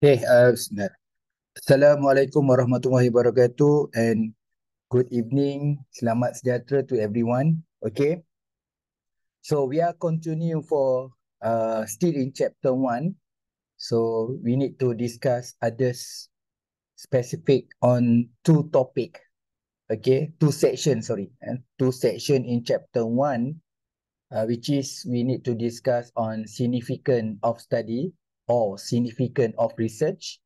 Okay, bismillah. Assalamualaikum warahmatullahi wabarakatuh and good evening. Selamat sejahtera to everyone. Okay, so we are continuing for still in chapter 1. So we need to discuss others specific on two topic. Okay, two sections, sorry. And two section in chapter 1, which is we need to discuss on significance of study or significance of research.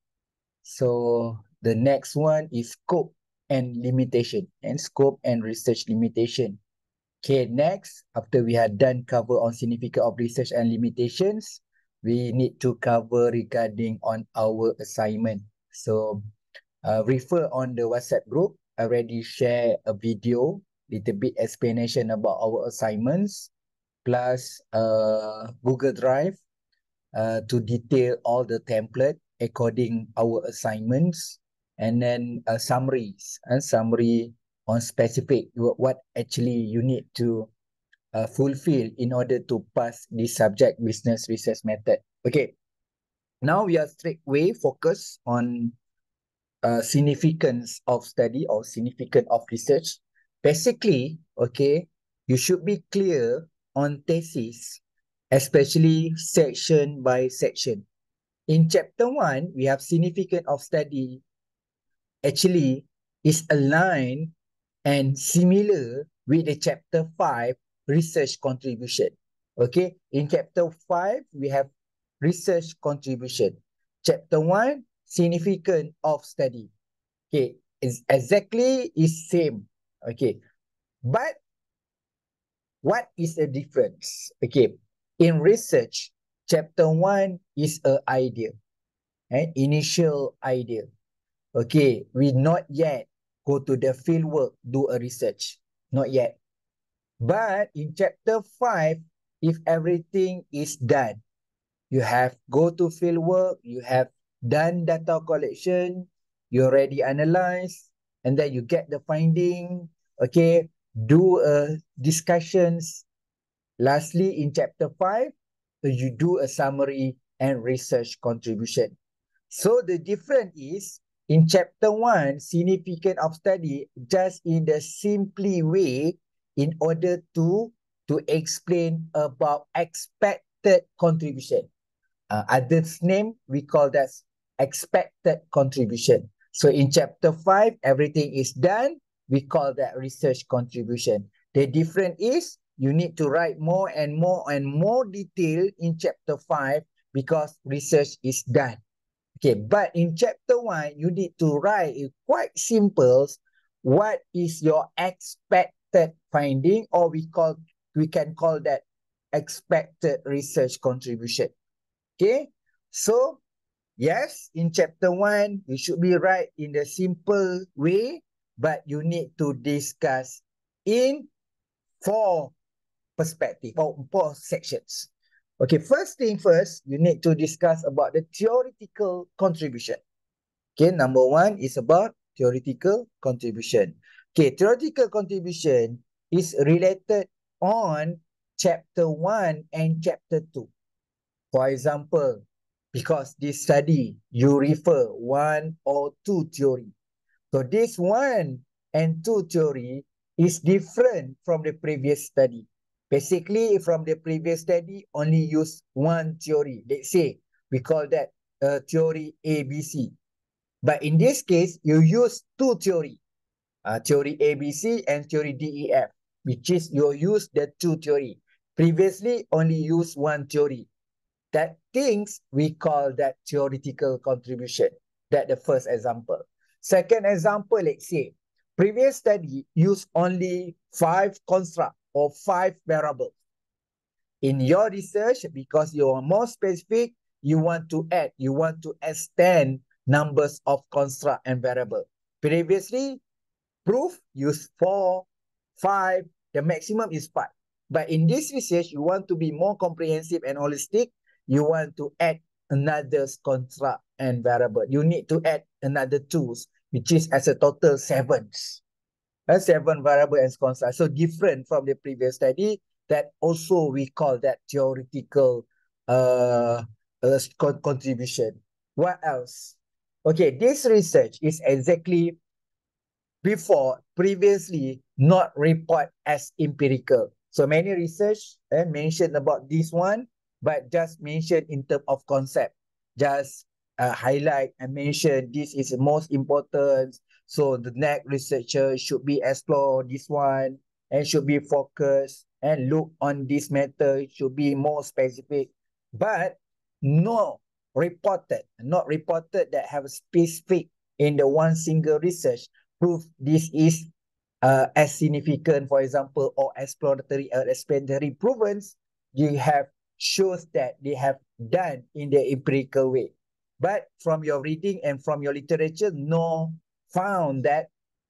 So the next one is scope and limitation and scope and research limitation. Okay, next, after we have done cover on significance of research and limitations, we need to cover regarding on our assignment. So refer on the WhatsApp group. I already share a video, little bit explanation about our assignments, plus Google Drive to detail all the template according our assignments, and then summaries and summary on specific what actually you need to fulfill in order to pass this subject business research method. Okay, now we are straight away focus on significance of study or significance of research. Basically, okay, you should be clear on thesis, especially section by section. In chapter 1, we have significance of study actually is aligned and similar with the chapter 5 research contribution. Okay, in chapter 5, we have research contribution. Chapter 1, significance of study. Okay, it's exactly is same. Okay, but what is the difference? Okay, in research, chapter 1 is an idea. Initial idea. Okay, we not yet go to the field work, do a research. Not yet. But in chapter 5, if everything is done, you have go to field work, you have done data collection, you already analyze, and then you get the finding, okay, do discussions. Lastly, in chapter 5, you do a summary and research contribution. So the difference is in chapter 1, significance of study, just in the simply way in order to explain about expected contribution. Others name, we call that expected contribution. So in chapter 5, everything is done. We call that research contribution. The difference is you need to write more and more and more detail in chapter 5 because research is done. Okay, but in chapter 1, you need to write quite simple. What is your expected finding, or we can call that expected research contribution. Okay, so yes, in chapter 1, you should be right in the simple way, but you need to discuss in 4 perspective or 4 sections. Okay, first thing first, you need to discuss about the theoretical contribution. Okay, number 1 is about theoretical contribution. Okay, theoretical contribution is related on chapter 1 and chapter 2. For example, because this study, you refer 1 or 2 theory. So this 1 and 2 theory is different from the previous study. Basically, from the previous study, only use 1 theory. Let's say, we call that theory ABC. But in this case, you use 2 theory. Theory ABC and theory DEF, which is you use the 2 theory. Previously, only use 1 theory. That things we call that theoretical contribution. That the first example. Second example, let's say, previous study used only 5 construct or 5 variables. In your research, because you are more specific, you want to add, you want to extend numbers of construct and variable. Previously, proof use 4, 5, the maximum is 5. But in this research, you want to be more comprehensive and holistic, you want to add another construct and variable. You need to add another 2, which is as a total 7. 7 variable and construct. So different from the previous study, that also we call that theoretical contribution. What else? Okay, this research is exactly previously not report as empirical. So many research mentioned about this one, but just mentioned in terms of concept. Just highlight and mention this is the most important. So the next researcher should be explore this one and should be focused and look on this matter, should be more specific. But not reported that have a specific in the one single research prove this is as significant, for example, or exploratory or explanatory provenance, you have shows that they have done in the empirical way. But from your reading and from your literature, no found that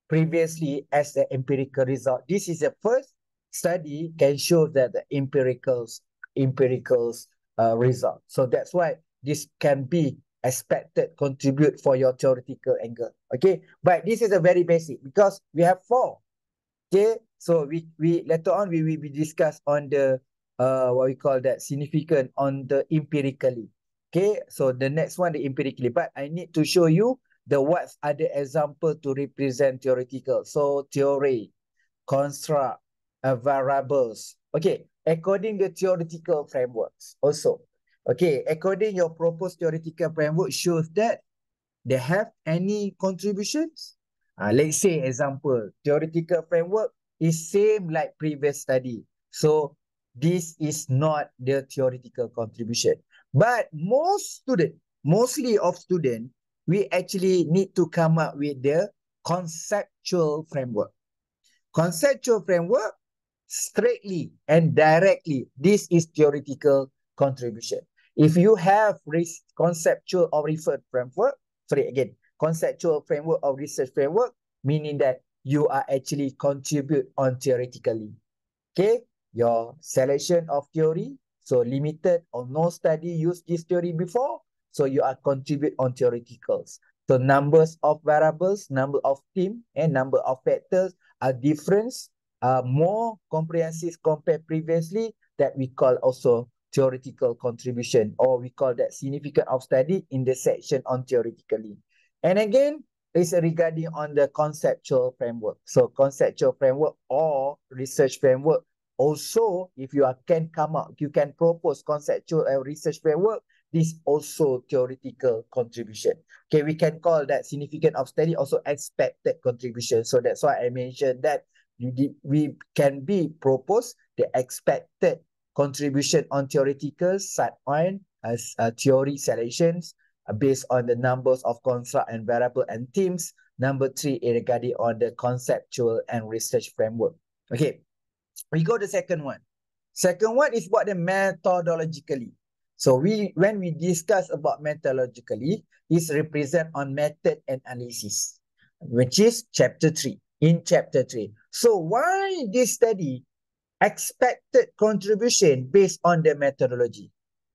previously as the empirical result. This is the first study can show that the empiricals result. So that's why this can be expected contribute for your theoretical angle. Okay, but this is a very basic because we have four. Okay, so we later on we will be discussed on the what we call that significant on the empirically. Okay, so the next one the empirically, but I need to show you the what's other example to represent theoretical. So theory, construct, variables. Okay, according to theoretical frameworks also. Okay, according your proposed theoretical framework shows that they have any contributions? Let's say example, theoretical framework is same like previous study. So this is not the theoretical contribution. But mostly of student, we actually need to come up with the conceptual framework. Conceptual framework, straightly and directly, this is theoretical contribution. If you have conceptual or referred framework, conceptual framework or research framework, meaning that you are actually contribute on theoretically. Okay, your selection of theory, so limited or no study use this theory before, so you are contribute on theoreticals. So numbers of variables, number of team, and number of factors are different, more comprehensive compared previously, that we call also theoretical contribution, or we call that significant of study in the section on theoretically. And again, is regarding on the conceptual framework. So conceptual framework or research framework. Also, if you can come up, you can propose conceptual and research framework, this also theoretical contribution. Okay, we can call that significant of study also expected contribution. So that's why I mentioned that we can be proposed the expected contribution on theoretical side on as theory selections based on the numbers of construct and variable and themes. Number 3 regarding on the conceptual and research framework. Okay, we go to second one. Second one is what the methodologically. So when we discuss about methodologically, is represent on method and analysis, which is chapter 3. In chapter 3. So why this study expected contribution based on the methodology?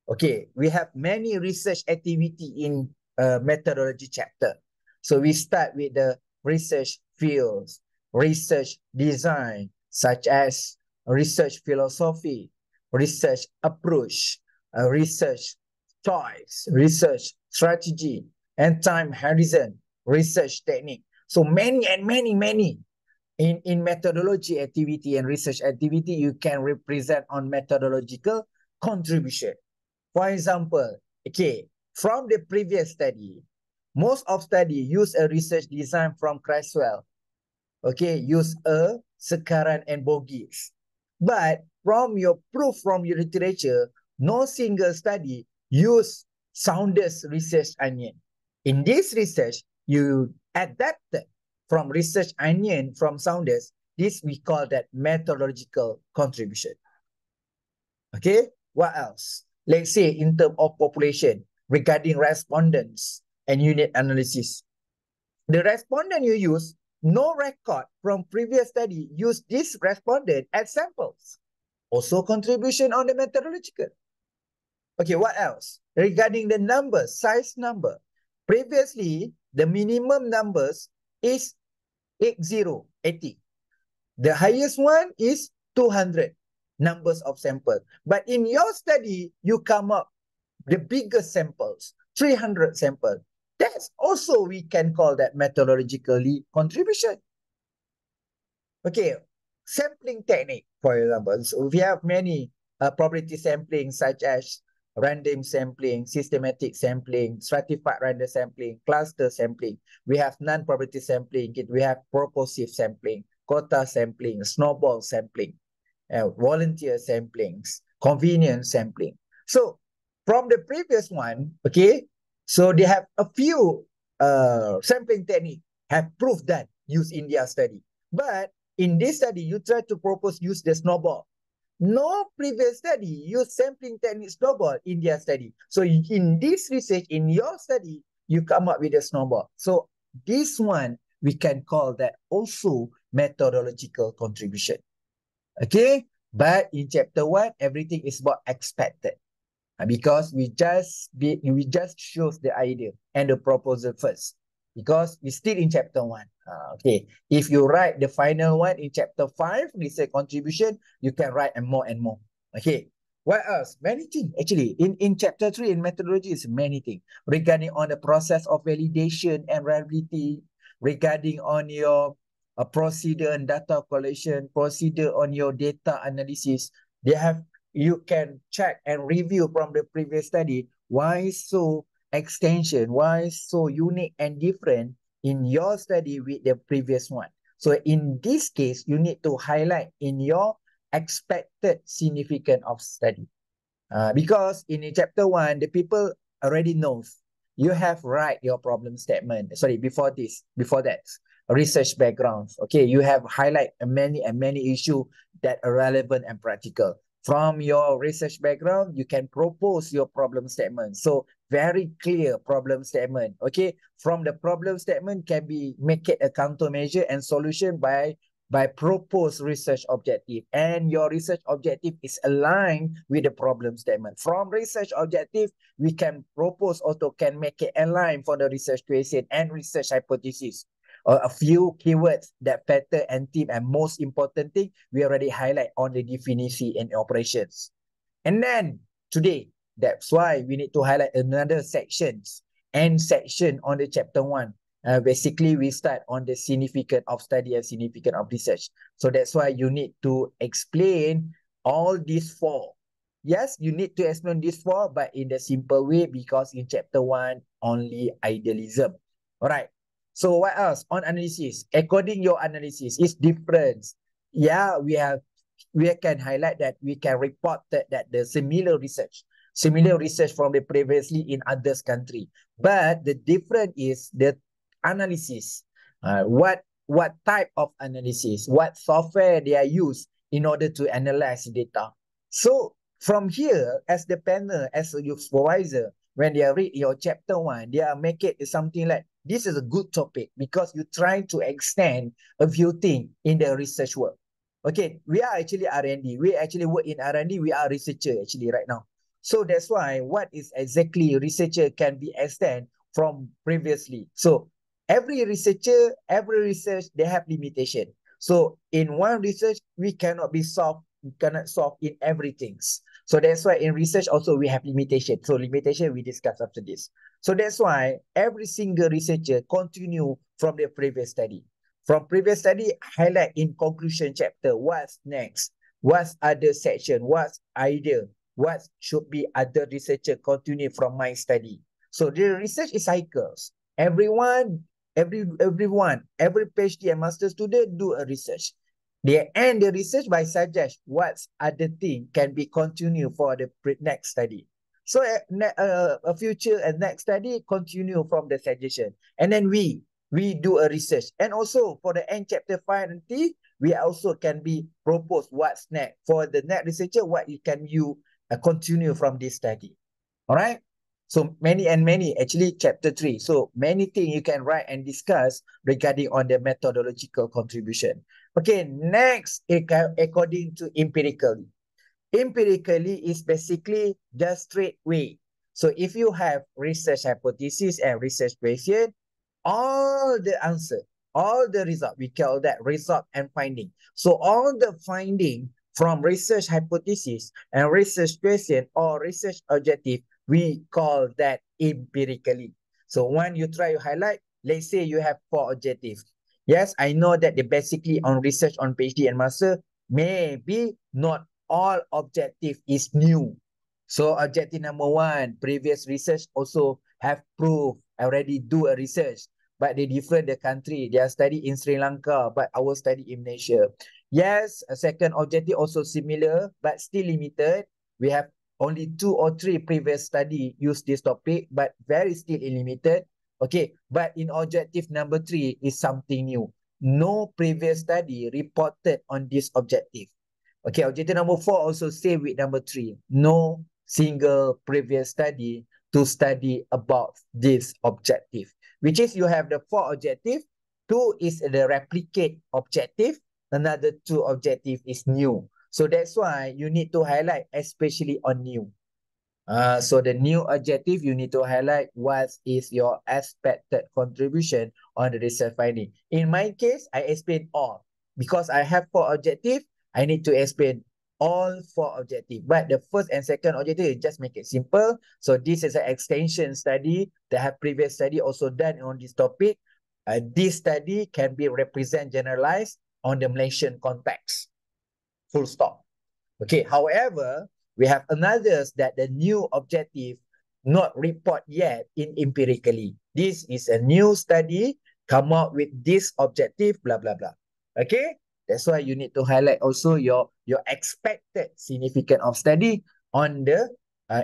Okay, we have many research activity in methodology chapter. So we start with the research fields, research design, such as research philosophy, research approach, research choice, research strategy, and time horizon, research technique. So many and many in methodology activity and research activity, you can represent on methodological contribution. For example, okay, from the previous study, most of study use a research design from Creswell. Okay, use a Sekaran and Borges. But from your proof from your literature, no single study use Saunders research onion. In this research, you adapted from research onion from Saunders. This we call that methodological contribution. Okay, what else? Let's say in terms of population regarding respondents and unit analysis. The respondent you use, no record from previous study use this respondent as samples. Also contribution on the methodological. Okay, what else? Regarding the number, size number. Previously, the minimum numbers is 80. The highest one is 200 numbers of sample. But in your study, you come up the biggest samples, 300 sample. That's also we can call that methodologically contribution. Okay, sampling technique, for example. So we have many probability sampling such as random sampling, systematic sampling, stratified random sampling, cluster sampling. We have non-probability sampling. We have purposive sampling, quota sampling, snowball sampling, volunteer samplings, convenience sampling. So from the previous one, okay, so they have a few sampling technique have proved that used in their study. But in this study, you try to propose use the snowball. No previous study used sampling technique snowball in their study. So in this research, in your study, you come up with a snowball. So this one, we can call that also methodological contribution. Okay, but in chapter 1, everything is about expected. Because we just shows the idea and the proposal first. Because we still in chapter 1. Okay, if you write the final one in chapter 5, research contribution, you can write and more and more. Okay, what else? Many things actually. In chapter 3, in methodology, is many things regarding on the process of validation and reliability, regarding on your procedure and data collection, procedure on your data analysis. They have, you can check and review from the previous study why so extension, why so unique and different in your study with the previous one. So in this case, you need to highlight in your expected significance of study. Because in chapter 1, the people already knows you have write your problem statement. Sorry, before that, research backgrounds. Okay, you have highlight many issue that are relevant and practical. From your research background, you can propose your problem statement. So very clear problem statement. Okay, from the problem statement can be make it a countermeasure and solution by proposed research objective, and your research objective is aligned with the problem statement. From research objective, we can propose also can make it align for the research question and research hypothesis. A few keywords that factor and theme, and most important thing, we already highlight on the definition and operations. And then today, that's why we need to highlight another sections and section on the chapter 1. Basically, we start on the significance of study and significance of research. So that's why you need to explain all these 4. Yes, you need to explain these 4, but in the simple way, because in chapter 1, only idealism. All right. So what else? On analysis, according your analysis is different. Yeah, we can highlight that we can report that the similar research from the previously in others country. But the difference is the analysis. What type of analysis? What software they are used in order to analyze data? So from here, as the panel, as your supervisor, when they read your chapter 1, they are make it something like, this is a good topic because you try to extend a few things in the research work. Okay, we are actually R&D. We actually work in R&D. We are researcher actually right now. So that's why what is exactly researcher can be extended from previously. So every research, they have limitation. So in one research, we cannot solve in everything. So that's why in research also we have limitation. So limitation we discuss after this. So that's why every single researcher continue from the previous study. From previous study, highlight in conclusion chapter, what's next? What's other section? What's idea? What should be other researcher continue from my study? So the research is cycles. Every PhD and master student do a research. They end the research by suggest what other thing can be continued for the next study. So a future and next study continue from the suggestion. And then we do a research. And also for the end chapter 5 and 3, we also can be proposed what's next. For the next researcher, what you can continue from this study. All right? So many actually chapter 3. So many things you can write and discuss regarding on the methodological contribution. Okay, next, according to empirically. Empirically is basically the straight way. So if you have research hypothesis and research question, all the answer, all the result, we call that result and finding. So all the finding from research hypothesis and research question or research objective we call that empirically. So when you try to highlight, let's say you have 4 objectives. Yes, I know that the basically on research on PhD and master, maybe not all objective is new. So objective number 1, previous research also have proved already do a research, but they different the country. They are study in Sri Lanka, but our study in Malaysia. Yes, a second objective also similar, but still limited. We have only 2 or 3 previous study use this topic, but very still limited. Okay, but in objective number 3 is something new. No previous study reported on this objective. Okay, objective number 4 also same with number 3. No single previous study to study about this objective, which is you have the 4 objective. 2 is the replicate objective. Another 2 objective is new. So that's why you need to highlight especially on new. So the new objective, you need to highlight what is your expected contribution on the research finding. In my case, I explain all. Because I have 4 objectives, I need to explain all 4 objectives. But the first and second objective, just make it simple. So this is an extension study that have previous study also done on this topic. This study can be represent generalized on the Malaysian context. Full stop. Okay, however, we have another that the new objective not report yet in empirically. This is a new study, come out with this objective, blah, blah, blah. Okay, that's why you need to highlight also your expected significance of study on the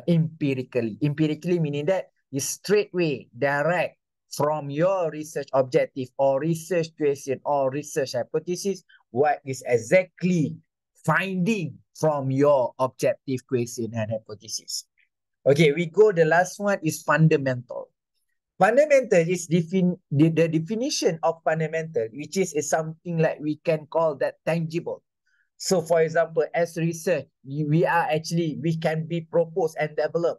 empirically. Empirically meaning that is straightway, direct from your research objective or research question or research hypothesis, what is exactly finding from your objective question and hypothesis. Okay, we go, the last one is fundamental. Fundamental is the definition of fundamental, which is something like we can call that tangible. So for example, as research, we can be proposed and develop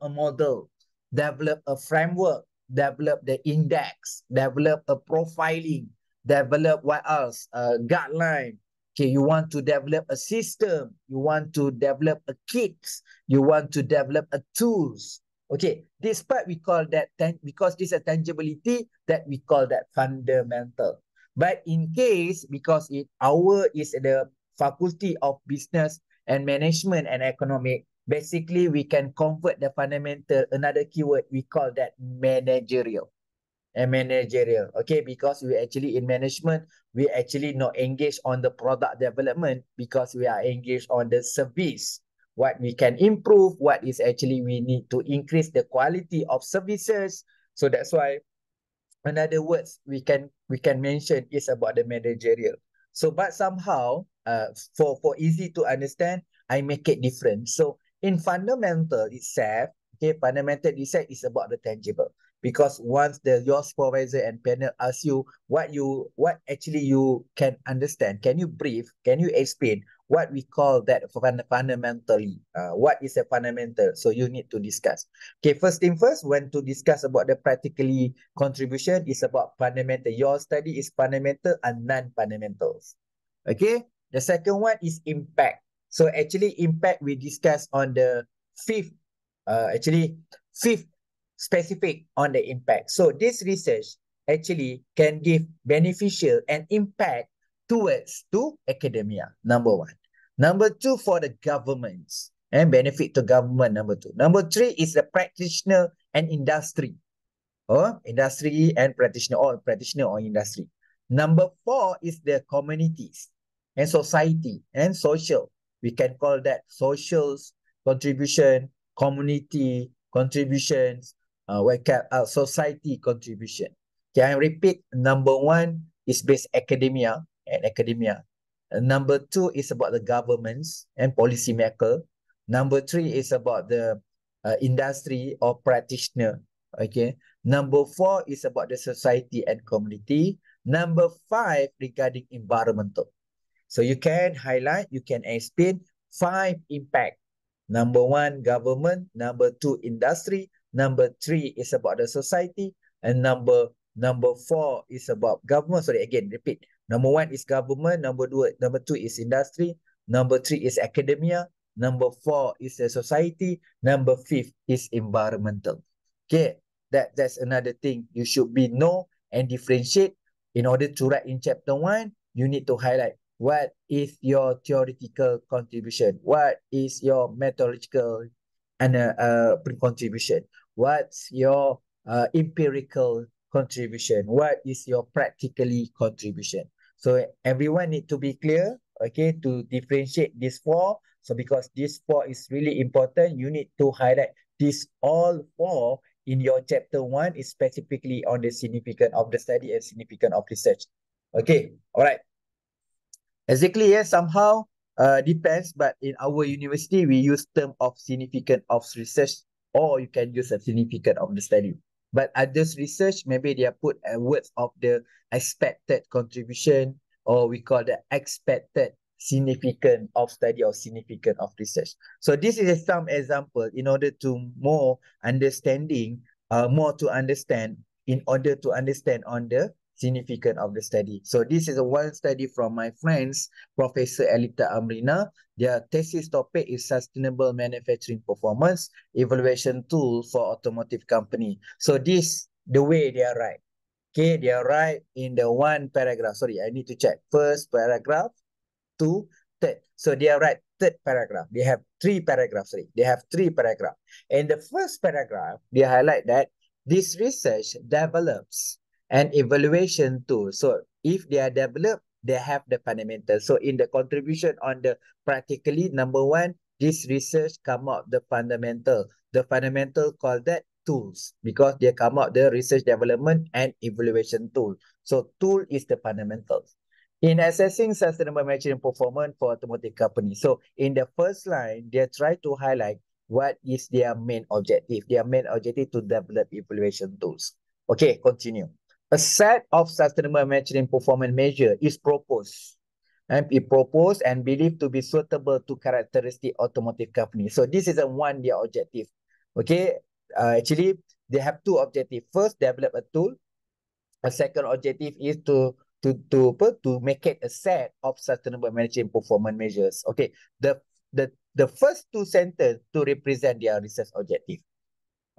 a model, develop a framework, develop the index, develop a profiling, develop what else? Guideline. Okay, you want to develop a system, you want to develop a kits, you want to develop a tools. Okay, this part we call that, because this is a tangibility, that we call that fundamental. But in case, because our is the Faculty of Business and Management and Economic, basically we can convert the fundamental, another keyword, we call that managerial. And managerial, okay, because we actually in management, we actually not engaged on the product development, because we are engaged on the service, what we can improve, what is actually we need to increase the quality of services. So that's why another words we can mention is about the managerial. So but somehow for easy to understand, I make it different. So in fundamental itself, okay, fundamental itself is about the tangible. Because once your supervisor and panel ask you what actually you can understand, can you brief, can you explain what we call that fundamentally, what is a fundamental, so you need to discuss. Okay, first thing first, when to discuss about the practically contribution is about fundamental. Your study is fundamental and non-fundamentals. Okay, the second one is impact. So actually impact we discuss on the fifth specific on the impact. So this research actually can give beneficial and impact towards to academia, number 1. Number 2, for the governments and benefit to government, number 2. Number 3 is the practitioner and industry. Industry and practitioner, or practitioner or industry. Number 4 is the communities and society and social. We can call that socials, contribution, community contributions, society contribution. Okay, I repeat, number 1 is based academia and academia. Number 2 is about the governments and policymaker. Number 3 is about the industry or practitioner. Okay. Number 4 is about the society and community. Number 5 regarding environmental. So you can highlight, you can explain 5 impact. Number 1, government. Number 2, industry. Number 3 is about the society. And number 4 is about government. Sorry, again, repeat. Number 1 is government. Number 2 is industry. Number 3 is academia. Number 4 is the society. Number 5 is environmental. Okay, that's another thing you should be know and differentiate. In order to write in chapter 1, you need to highlight what is your theoretical contribution, what is your methodological and contribution, what's your empirical contribution, what is your practically contribution. So everyone need to be clear, okay, to differentiate these 4. So because this 4 is really important, you need to highlight these all 4 in your chapter 1 is specifically on the significance of the study and significance of research. Okay, all right. Exactly, yes, somehow depends, but in our university, we use term of significance of research, or you can use a significance of the study. But others research, maybe they are put words of the expected contribution, or we call the expected significance of study or significance of research. So this is some example in order to more understanding, more to understand, in order to understand on the significance of the study. So this is a one study from my friends, Professor Elita Amrina. Their thesis topic is sustainable manufacturing performance evaluation tool for automotive company. So this, the way they are right. Okay, they are right in the one paragraph. Sorry, I need to check. First paragraph to third. So they are right, third paragraph. They have 3 paragraphs. Sorry. They have 3 paragraphs. In the first paragraph, they highlight that this research develops an evaluation tool. So if they are developed, they have the fundamentals. So in the contribution on the practically, number 1, this research come out the fundamental. The fundamental call that tools because they come out the research development and evaluation tool. So tool is the fundamentals in assessing sustainable manufacturing performance for automotive companies. So in the first line, they try to highlight what is their main objective. Their main objective to develop evaluation tools. Okay, continue. A set of sustainable manufacturing performance measure is proposed and be proposed and believed to be suitable to characteristic automotive companies. So this is a one year objective. Okay, actually they have 2 objectives. First, develop a tool. A second objective is to make it a set of sustainable management performance measures. Okay, the first 2 sentences to represent their research objective.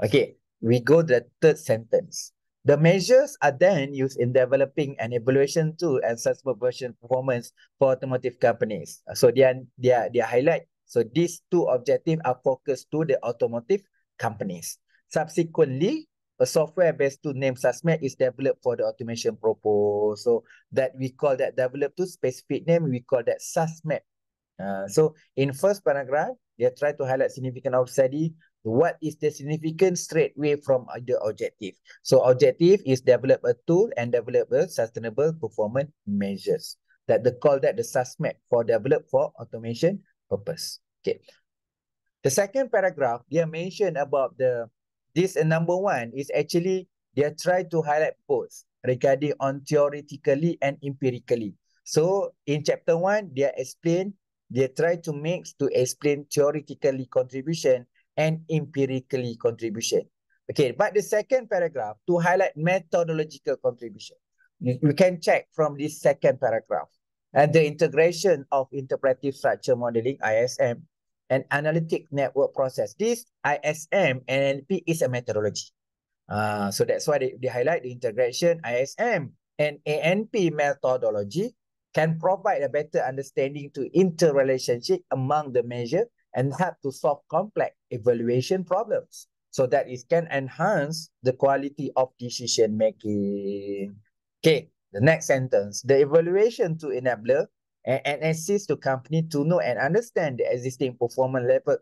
Okay, we go to the third sentence. The measures are then used in developing an evaluation tool and sustainable version performance for automotive companies. So they are highlight. So these 2 objectives are focused to the automotive companies. Subsequently, a software-based tool named SUSMAP is developed for the automation purpose. So that we call that developed to specific name, we call that SUSMAP. So in first paragraph, they try to highlight significance of study. What is the significance straight away from the objective? So objective is develop a tool and develop a sustainable performance measures. That they call that the SUSMAP for develop for automation purpose. Okay. The second paragraph, they mention about this number 1 is actually they try to highlight both regarding on theoretically and empirically. So in chapter 1, they try to mix to explain theoretically contribution and empirically contribution. Okay, but the second paragraph to highlight methodological contribution. You can check from this second paragraph. And the integration of interpretive structure modeling, ISM, and analytic network process. This ISM and NLP is a methodology. So that's why they highlight the integration ISM and ANP methodology can provide a better understanding to interrelationship among the measure and help to solve complex evaluation problems. So that it can enhance the quality of decision making. Okay, the next sentence. The evaluation to enabler and assist the company to know and understand the existing performance level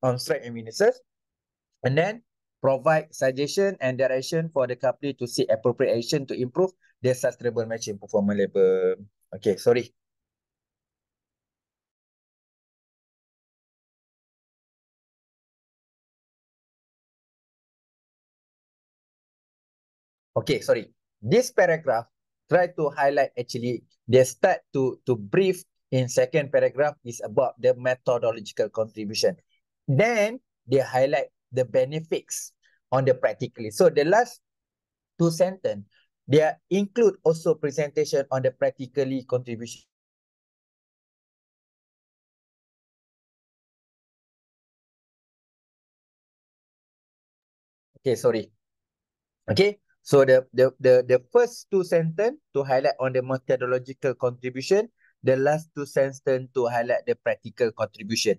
on strength and weaknesses, and then provide suggestion and direction for the company to seek appropriate action to improve their sustainable matching performance level. Okay, sorry. Okay, sorry. This paragraph try to highlight actually they start to brief in second paragraph is about the methodological contribution. Then they highlight the benefits on the practically. So the last 2 sentence, they include also presentation on the practically contribution Okay, sorry. Okay, so the first two sentence to highlight on the methodological contribution, the last two sentence to highlight the practical contribution.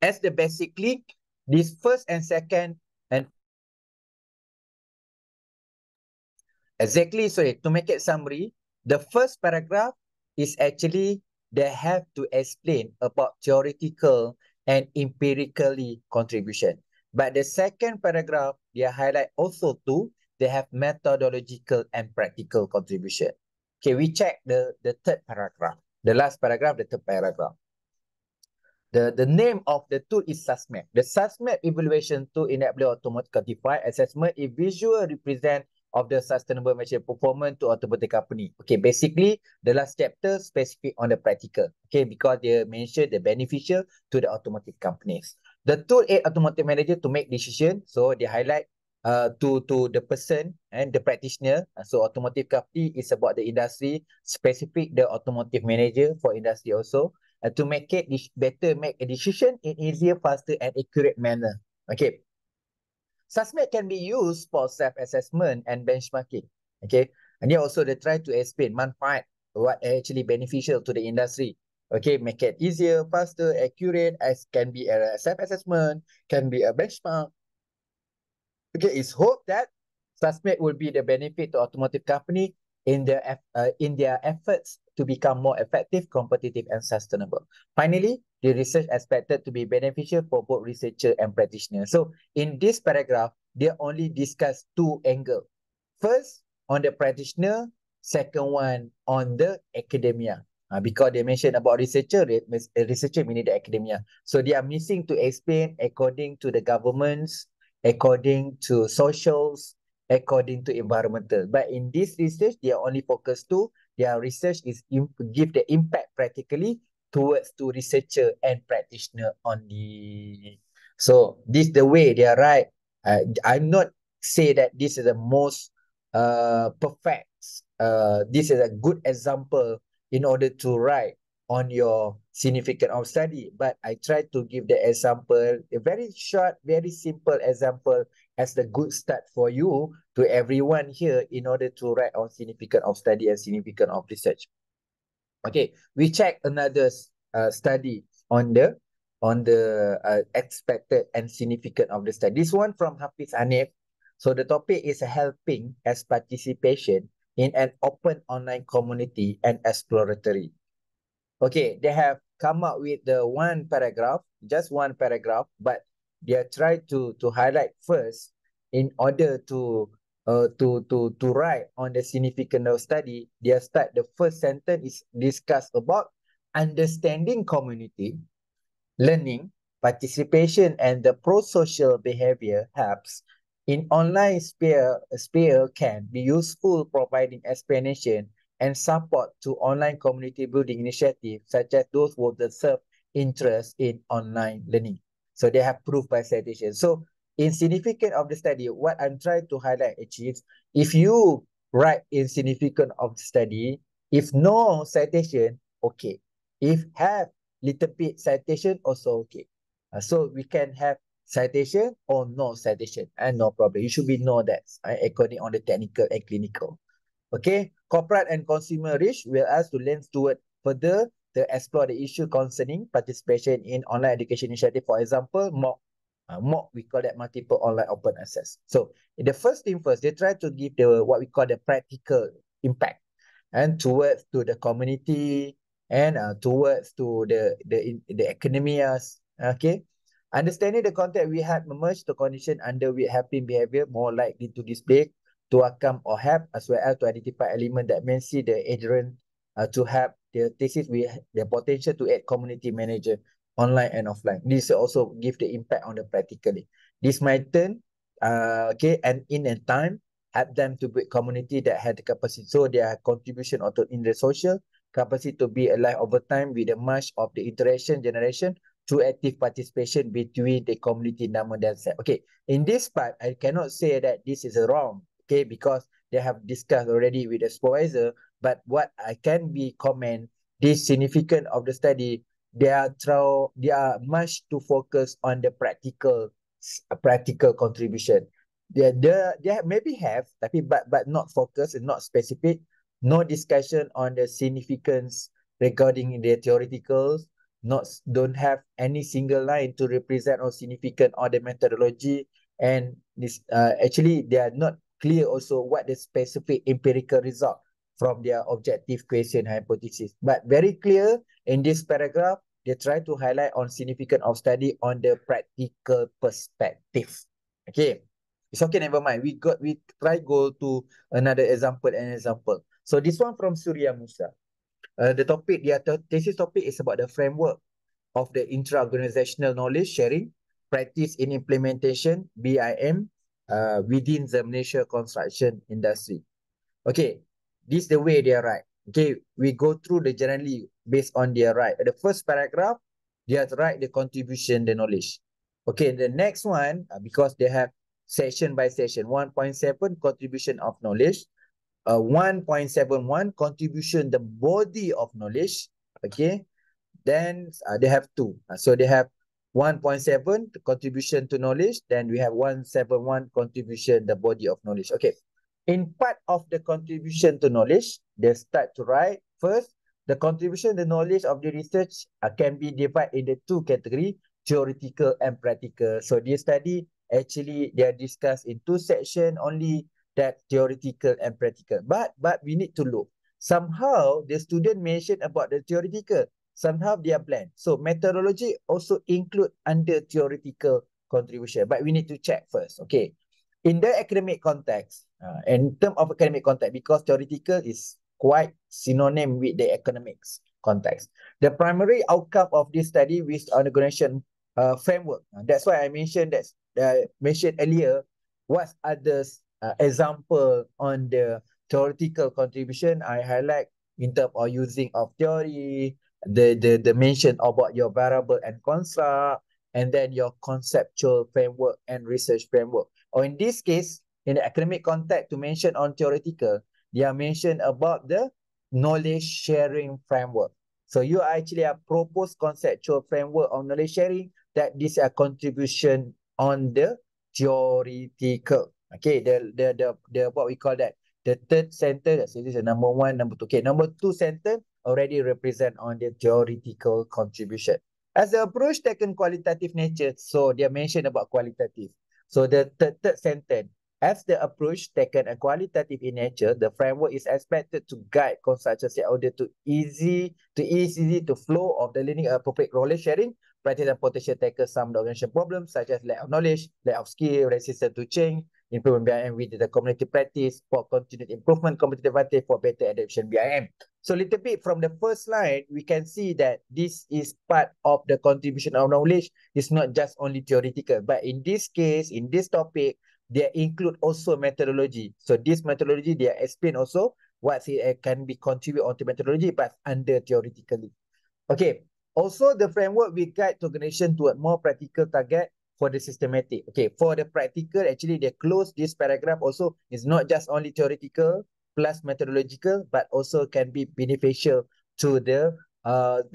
As the basically, this first and second and exactly, sorry, to make it summary, the first paragraph is actually they have to explain about theoretical and empirically contribution. But the second paragraph, they highlight also too, they have methodological and practical contribution. Okay, we check the third paragraph. The last paragraph, the third paragraph. The name of the tool is SUSMAP. The SUSMAP evaluation tool enable automatic quantify assessment is visual represent of the sustainable measure performance to automotive company. Okay, basically the last chapter specific on the practical. Okay, because they mention the beneficial to the automotive companies. The tool aid automotive manager to make decision. So they highlight to the person and the practitioner. So automotive company is about the industry, specific the automotive manager for industry also. To make it better make a decision in easier, faster, and accurate manner. Okay. SUSMAP can be used for self-assessment and benchmarking. Okay. And here also they try to explain manfaat, what actually beneficial to the industry. Okay, make it easier, faster, accurate, as can be a self-assessment, can be a benchmark. Okay, it's hoped that SUSMAP will be the benefit to automotive company in their efforts to become more effective, competitive, and sustainable. Finally, the research expected to be beneficial for both researcher and practitioner. So in this paragraph, they only discuss two angles. First, on the practitioner, second one on the academia. Because they mentioned about researcher meaning the academia. So they are missing to explain according to the governments, according to socials, according to environmental. But in this research, they are only focused to their research is give the impact practically towards to researcher and practitioner only. So this the way they are right. I'm not say that this is the most perfect. This is a good example in order to write on your significant of study. But I try to give the example, a very short, very simple example as the good start for you to everyone here in order to write on significant of study and significant of research. Okay, we check another study on the expected and significant of the study. This one from Hafiz Hanif. So the topic is helping as participation in an open online community and exploratory. Okay, they have come up with the one paragraph, just one paragraph, but they are trying to highlight first in order to write on the significance of study. They start the first sentence is discuss about understanding community, learning, participation, and the pro-social behavior helps in online sphere can be useful providing explanation and support to online community building initiatives such as those with the self interest in online learning. So they have proof by citation. So in significance of the study, what I'm trying to highlight is if you write in significance of the study, if no citation, okay. If have little bit citation also okay. So we can have citation or no citation and no problem. You should be know that according on the technical and clinical. Okay, corporate and consumer reach will ask to learn toward further to explore the issue concerning participation in online education initiative. For example, MOOC. MOOC, we call that multiple online open access. So the first thing first, they try to give the what we call the practical impact and towards to the community and towards to the academias. Okay, understanding the context we had merged the condition under which helping behavior more likely to display to outcome or help as well as to identify element that may see the adherent to help the thesis with the potential to add community manager online and offline. This also give the impact on the practically. This might turn okay, and in a time help them to build community that had the capacity. So their contribution also in the social capacity to be alive over time with the much of the interaction generation through active participation between the community number themselves. Okay, in this part, I cannot say that this is wrong, okay, because they have discussed already with the supervisor, but what I can be comment, this significant of the study, they are much to focus on the practical practical contribution. They maybe have, tapi but not focused and not specific. No discussion on the significance regarding the theoreticals. Don't have any single line to represent or significant or the methodology, and this actually they are not clear also what the specific empirical result from their objective question hypothesis. But very clear in this paragraph, they try to highlight on significance of study on the practical perspective. Okay, it's okay, never mind. We try go to another example. So this one from Surya Musa. The topic, their thesis topic is about the framework of the intra-organizational knowledge sharing, practice in implementation, BIM, within the Malaysia construction industry. Okay, this is the way they are right. Okay, we go through the generally based on their right. The first paragraph, they are right the contribution, the knowledge. Okay, the next one, because they have section by section, 1.7 contribution of knowledge, 1.71 contribution the body of knowledge. Okay, then they have two. So they have 1.7 contribution to knowledge. Then we have 171 contribution the body of knowledge. Okay. In part of the contribution to knowledge, they start to write first, the contribution, the knowledge of the research can be divided into two categories, theoretical and practical. So this study, actually, they are discussed in two sections only, that theoretical and practical. But we need to look. Somehow, the student mentioned about the theoretical. Somehow, they are blend. So methodology also include under theoretical contribution. But we need to check first. Okay. In the academic context, in terms of academic context, because theoretical is quite synonym with the economics context. The primary outcome of this study with organization framework. That's why I mentioned that mentioned earlier. What are the example on the theoretical contribution? I highlight in terms of using of theory, the mention about your variable and construct, and then your conceptual framework and research framework. Or in this case, in the academic context, to mention on theoretical, they are mentioned about the knowledge sharing framework. So you actually have proposed conceptual framework of knowledge sharing, that this is a contribution on the theoretical. Okay, the what we call that, the third sentence, this is number one, number two. Okay, number two sentence already represent on the theoretical contribution. As the approach taken qualitative nature, so they are mentioned about qualitative. So the third sentence, as the approach taken a qualitative in nature, the framework is expected to guide construction order to easy to flow of the learning appropriate knowledge sharing, practice and potential tackle some of the organization problems such as lack of knowledge, lack of skill, resistance to change, improvement BIM with the community practice for continued improvement, competitive advantage for better adaptation BIM. So little bit from the first slide, we can see that this is part of the contribution of knowledge. It's not just only theoretical, but in this case, in this topic, they include also methodology. So this methodology, they explain also what it can be contribute onto methodology, but under theoretically. Okay. Also, the framework will guide the organization toward more practical target for the systematic. Okay, for the practical, actually, they close this paragraph also. It's not just only theoretical plus methodological, but also can be beneficial to the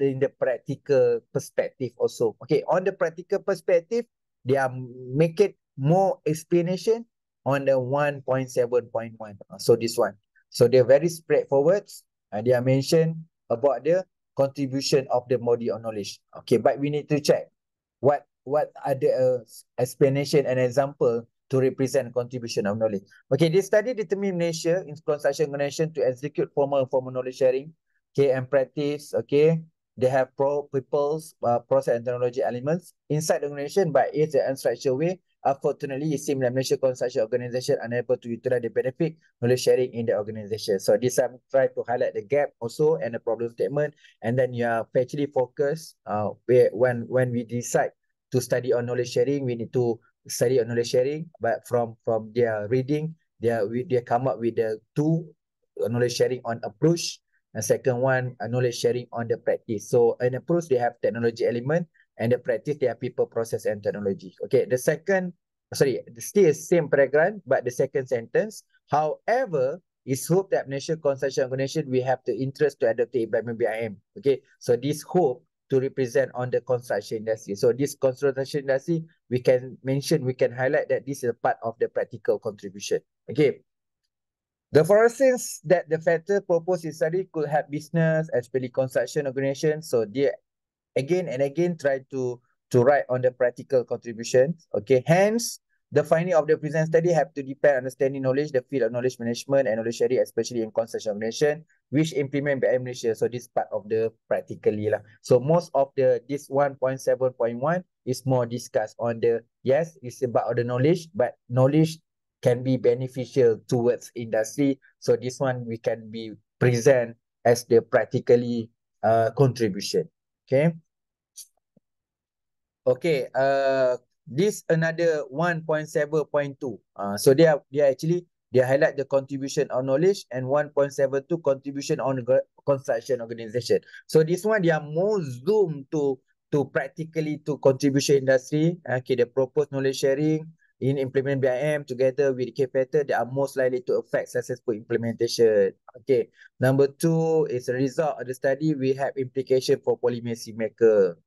in the practical perspective also. Okay, on the practical perspective, they are make it more explanation on the 1.7.1. So this one. So they're very straightforward. They are mentioned about the contribution of the body of knowledge. Okay, but we need to check what are the explanation and example to represent contribution of knowledge. Okay, this study determine Malaysia in construction organization to execute formal knowledge sharing, okay, and practice. Okay, they have people's process and technology elements inside the organization, but it's an unstructured way. Unfortunately, it seems that Malaysia construction organization unable to utilize the benefit knowledge sharing in the organization. So this I'm trying to highlight the gap also and the problem statement, and then you are actually focused when we decide to study on knowledge sharing, we need to study on knowledge sharing, but from their reading, they come up with the two knowledge sharing on approach, and second one knowledge sharing on the practice. So in approach, they have technology element, and the practice, they have people, process, and technology. Okay, the second, sorry, still same paragraph, but the second sentence, however, it's hope that Malaysia construction organization will have the interest to adopt the BIM. Okay, so this hope to represent on the construction industry. So this construction industry, we can highlight that this is a part of the practical contribution. Okay. The for instance that the factor proposed in study could help business, especially construction organizations. So they again and again try to write on the practical contributions. Okay, hence the finding of the present study have to depend understanding knowledge, the field of knowledge management and knowledge sharing, especially in construction organization, which implement by Malaysia. So this part of the practically lah. So most of the this 1.7.1 is more discussed on the yes, it's about the knowledge, but knowledge can be beneficial towards industry. So this one we can be present as the practically contribution. Okay. Okay, this another 1.7.2. So they actually they highlight the contribution on knowledge and 1.72 contribution on construction organization. So this one they are more zoom to practically to contribution industry. Okay, the proposed knowledge sharing in implement BIM together with K factor, they are most likely to affect successful implementation. Okay, number 2 is a result of the study we have implication for policy maker.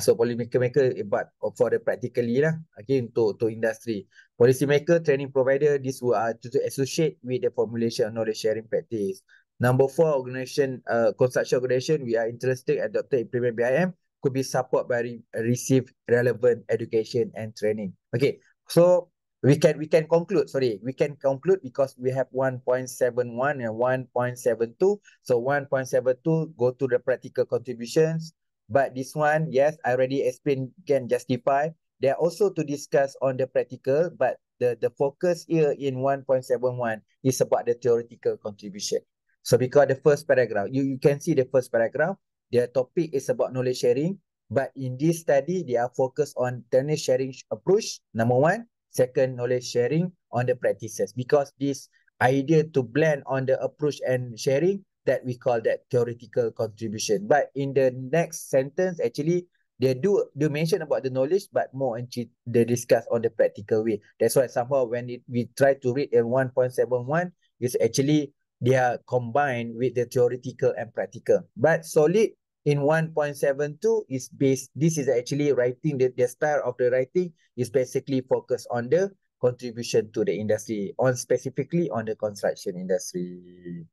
So policy maker but for the practically lah, okay, untuk industry. Policy maker, training provider, this will to associate with the formulation of knowledge sharing practice. Number 4, organization, construction organization, we are interested adopted implement BIM could be support by receive relevant education and training. Okay, so we can conclude, we can conclude because we have 1.71 and 1.72. So 1.72 go to the practical contributions. But this one, yes, I already explained, can justify. They are also to discuss on the practical, but the focus here in 1.71 is about the theoretical contribution. So because the first paragraph, you can see the first paragraph, their topic is about knowledge sharing. But in this study, they are focused on knowledge sharing approach, number 1. Second, knowledge sharing on the practices. Because this idea to blend on the approach and sharing, that we call that theoretical contribution. But in the next sentence, actually, they do mention about the knowledge, but more they discuss on the practical way. That's why somehow when we try to read in 1.71, it's actually they are combined with the theoretical and practical. But solid in 1.72 is based, this is actually writing, the style of the writing is basically focused on the contribution to the industry, on specifically on the construction industry.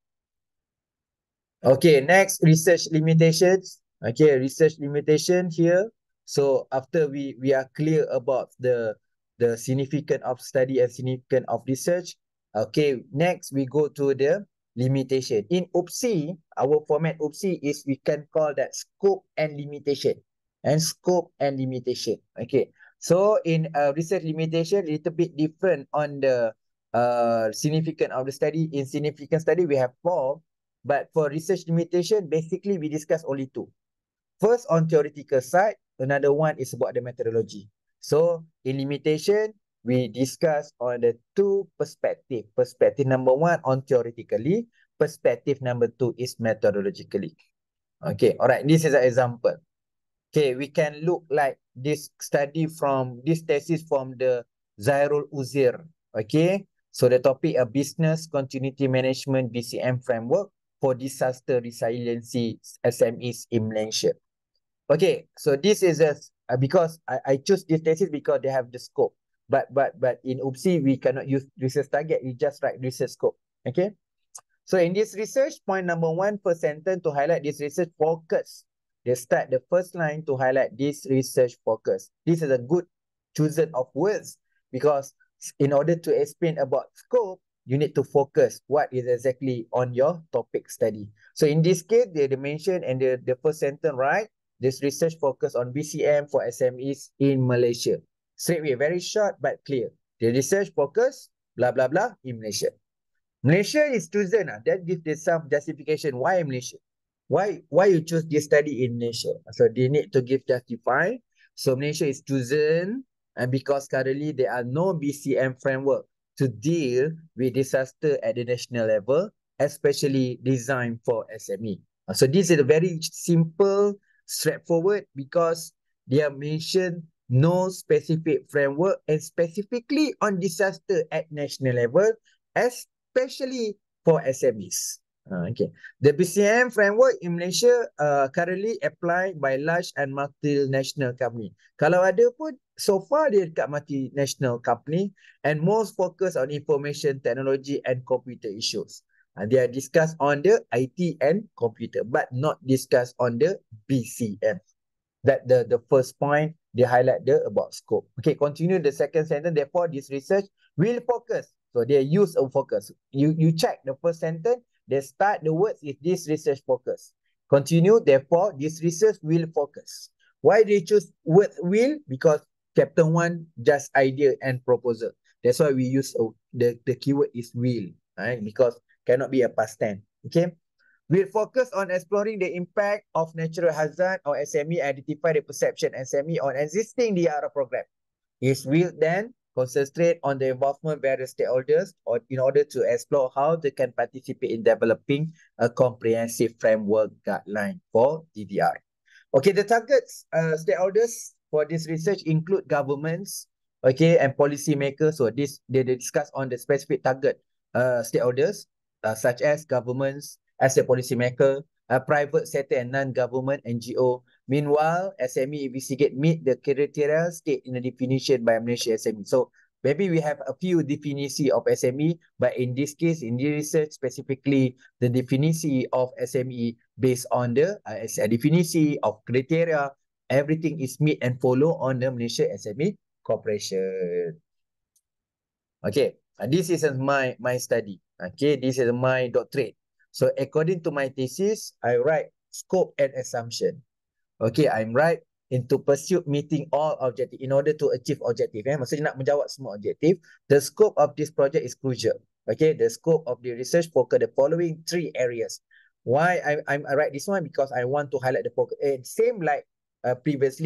Okay, next, research limitations. Okay, research limitation here. So after we are clear about the significance of study and significance of research, okay, next we go to the limitation. In UPSI, our format UPSI is we can call that scope and limitation. And scope and limitation. Okay, so in research limitation, a little bit different on the significance of the study. In significant study, we have 4. But for research limitation, basically we discuss only 2. First, on theoretical side, another one is about the methodology. So in limitation, we discuss on the 2 perspective. Perspective number 1 on theoretically, perspective number 2 is methodologically. Okay, all right, this is an example. Okay, we can look like this study from this thesis from the Zairul Uzair. Okay, so the topic of business continuity management BCM framework for disaster resiliency SMEs in Malaysia. Okay, so this is because I choose this thesis because they have the scope. But in UPSI, we cannot use research target. We just write research scope. Okay. So in this research, point number 1 per sentence to highlight this research focus. They start the first line to highlight this research focus. This is a good choosing of words because in order to explain about scope, you need to focus what is exactly on your topic study. So in this case, they mention and the first sentence, right? This research focus on BCM for SMEs in Malaysia. Straight away, very short but clear. The research focus, blah, blah, blah, in Malaysia. Malaysia is chosen. That gives the some justification. Why Malaysia? Why you choose this study in Malaysia? So they need to give justify. So Malaysia is chosen and because currently there are no BCM framework to deal with disaster at the national level, especially designed for SME. So this is a very simple, straightforward because they have mentioned no specific framework and specifically on disaster at national level, especially for SMEs. Okay. The BCM framework in Malaysia currently applied by large and multinational company. Kalau ada pun, so far dia dekat multinational company and most focus on information technology and computer issues. They are discussed on the IT and computer, but not discussed on the BCM. That the first point they highlight the about scope. Okay, continue the second sentence. Therefore, this research will focus. So they use a focus. You check the first sentence. They start the words is this research focus. Continue. Therefore, this research will focus. Why they choose word will? Because Captain One just idea and proposal. That's why we use the keyword is will. Right? Because cannot be a past tense. Okay. We'll focus on exploring the impact of natural hazard or SME, identify the perception SME on existing DRR program. It will then concentrate on the involvement of various stakeholders or in order to explore how they can participate in developing a comprehensive framework guideline for DDR. Okay, the targets stakeholders for this research include governments, okay, and policymakers. So this they discuss on the specific target stakeholders such as governments as a policymaker, private sector and non-government NGO. Meanwhile, SME investigate meet the criteria state in the definition by Malaysia SME. So maybe we have a few definition of SME, but in this case, in the research specifically, the definition of SME based on the definition of criteria, everything is meet and follow on the Malaysia SME Corporation. Okay, this is my study. Okay, this is my doctorate. So according to my thesis, I write scope and assumption. Okay, I'm right into pursuit meeting all objective in order to achieve objective. Maksudnya nak menjawab semua objektif. The scope of this project is crucial. Okay, the scope of the research focus the following three areas. Why I write this one? Because I want to highlight the focus. Same like previous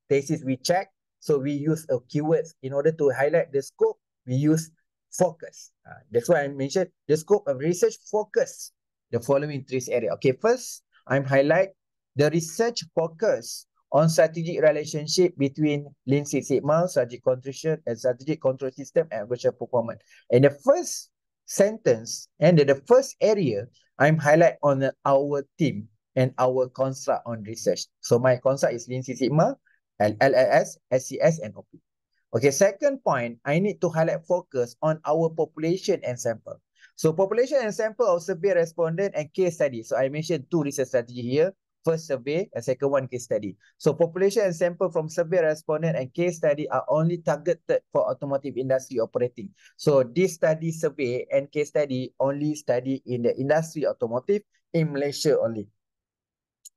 thesis we checked. So we use a keywords in order to highlight the scope. We use focus. That's why I mentioned the scope of research focus the following three areas. Okay, first I'm highlight the research focus on strategic relationship between Lean Six Sigma, strategic contribution, and strategic control system and virtual performance. And the first sentence and the first area I'm highlight on our team and our construct on research. So my construct is Lean Six Sigma, LLS, SCS, and OP. Okay, second point, I need to highlight focus on our population and sample. So population and sample of survey respondent and case study. So I mentioned two research strategy here. First survey and second one case study. So population and sample from survey respondent and case study are only targeted for automotive industry operating. So this study survey and case study only study in the industry automotive in Malaysia only.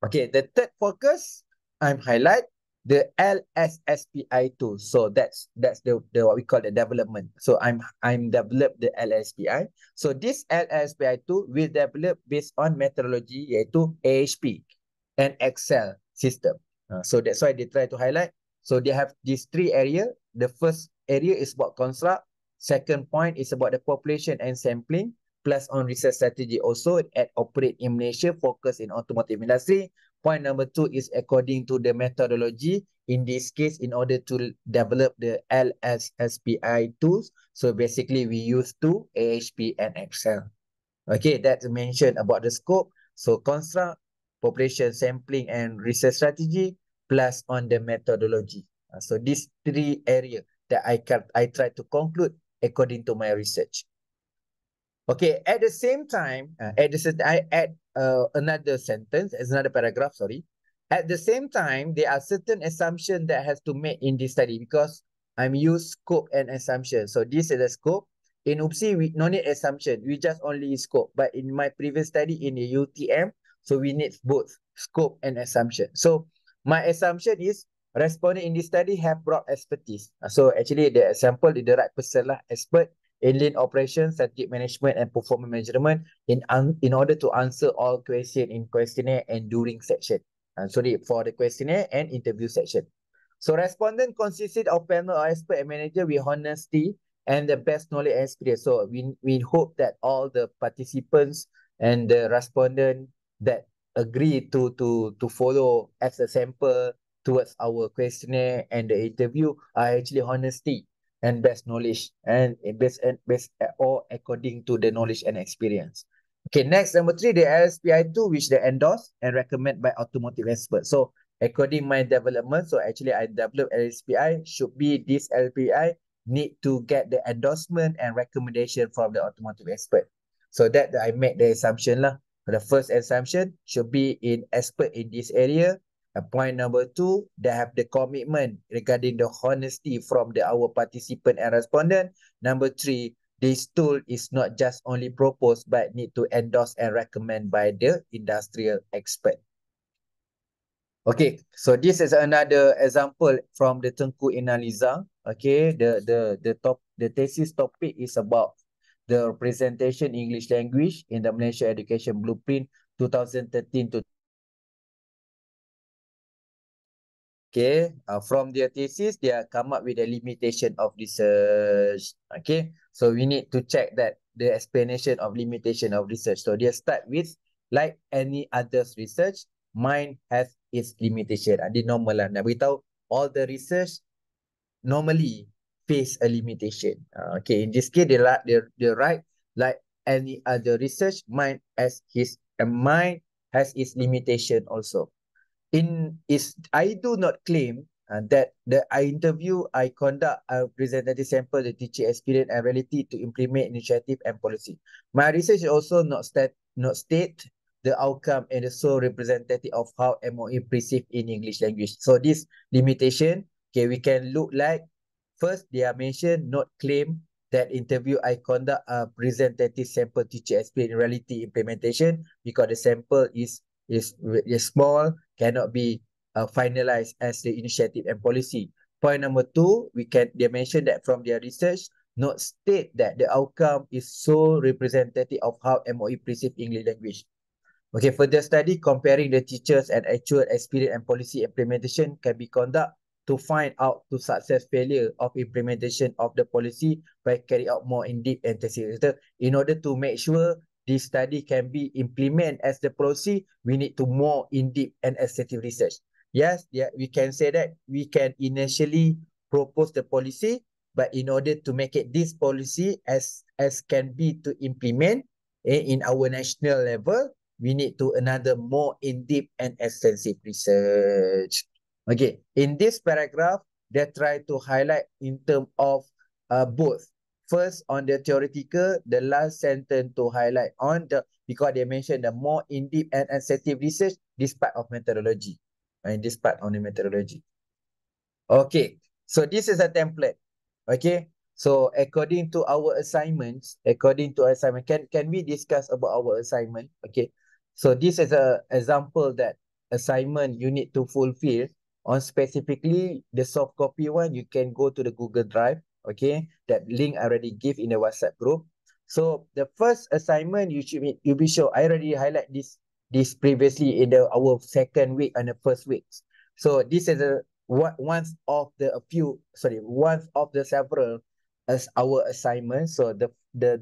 Okay, the third focus I'm highlight the LSSPI tool. So that's the what we call the development. So I'm develop the LSPI. So this LSPI tool will develop based on methodology iaitu AHP and Excel system. So that's why they try to highlight. So they have these three area. The first area is about construct. Second point is about the population and sampling. Plus on research strategy also at operate in Malaysia, focus in automotive industry. Point number two is according to the methodology. In this case, in order to develop the LSSPI tools. So basically we use two AHP and Excel. Okay, that's mentioned about the scope. So construct, population sampling and research strategy, plus on the methodology. So these three areas that I try to conclude according to my research. Okay, at the same time, I add another sentence, as another paragraph, sorry. At the same time, there are certain assumptions that has to make in this study because I'm use scope and assumption. So this is the scope. In UPSI, we no need assumption. We just only scope. But in my previous study in the UTM, so we need both scope and assumption. So my assumption is respondent in this study have broad expertise. So actually the example is the right person lah, expert in lean operations, strategic management, and performance measurement in order to answer all questions in questionnaire and during section. Sorry, for the questionnaire and interview section. So respondent consisted of panel or expert and manager with honesty and the best knowledge and experience. So we hope that all the participants and the respondent that agree to follow as a sample towards our questionnaire and the interview are actually honesty and best knowledge and best or according to the knowledge and experience. Okay, next, number 3, the LSPI2, which they endorse and recommend by automotive experts. So according my development, so actually I developed LSPI, should be this LPI need to get the endorsement and recommendation from the automotive expert. So that I make the assumption lah. The first assumption should be in expert in this area. Point number 2, they have the commitment regarding the honesty from our participant and respondent. Number 3, this tool is not just only proposed but need to endorse and recommend by the industrial expert. Okay, so this is another example from the Tengku Inaliza. Okay, the thesis topic is about the representation English language in the Malaysia Education Blueprint 2013 to. Okay, from their thesis, they are come up with a limitation of research. Okay, so we need to check that the explanation of limitation of research. So they start with, like any other research, mine has its limitation. Ada normal lah. Nak beritahu, all the research normally face a limitation. Okay, in this case, they write like any other research, mine has its limitation also. I do not claim that the interview I conduct representative sample the teaching experience and reality to implement initiative and policy. My research also not state the outcome and the sole representative of how MOE perceive in English language. So this limitation, okay, we can look like first they are mentioned not claim that interview I conduct a representative sample teacher experience in reality implementation because the sample is small, cannot be finalized as the initiative and policy. Point number 2, they mention that from their research, not state that the outcome is so representative of how MOE perceive English language. Okay, further study comparing the teachers and actual experience and policy implementation can be conducted to find out to success failure of implementation of the policy by carry out more in-depth and testing. In order to make sure this study can be implemented as the policy, we need to more in-depth and extensive research. Yes, yeah, we can say that we can initially propose the policy, but in order to make it this policy as can be to implement in our national level, we need to another more in-depth and extensive research. Okay, in this paragraph, they try to highlight in terms of both. First, on the theoretical, the last sentence to highlight on the, because they mentioned the more in-depth and extensive research, this part of methodology. And this part on the methodology. Okay, so this is a template. Okay, so according to our assignments, can we discuss about our assignment? Okay, so this is a example that assignment you need to fulfill on specifically the soft copy one. You can go to the Google Drive. Okay, that link I already give in the WhatsApp group. So the first assignment you be sure I already highlight this previously in our second week and the first weeks. So this is one of the several as our assignment. So this is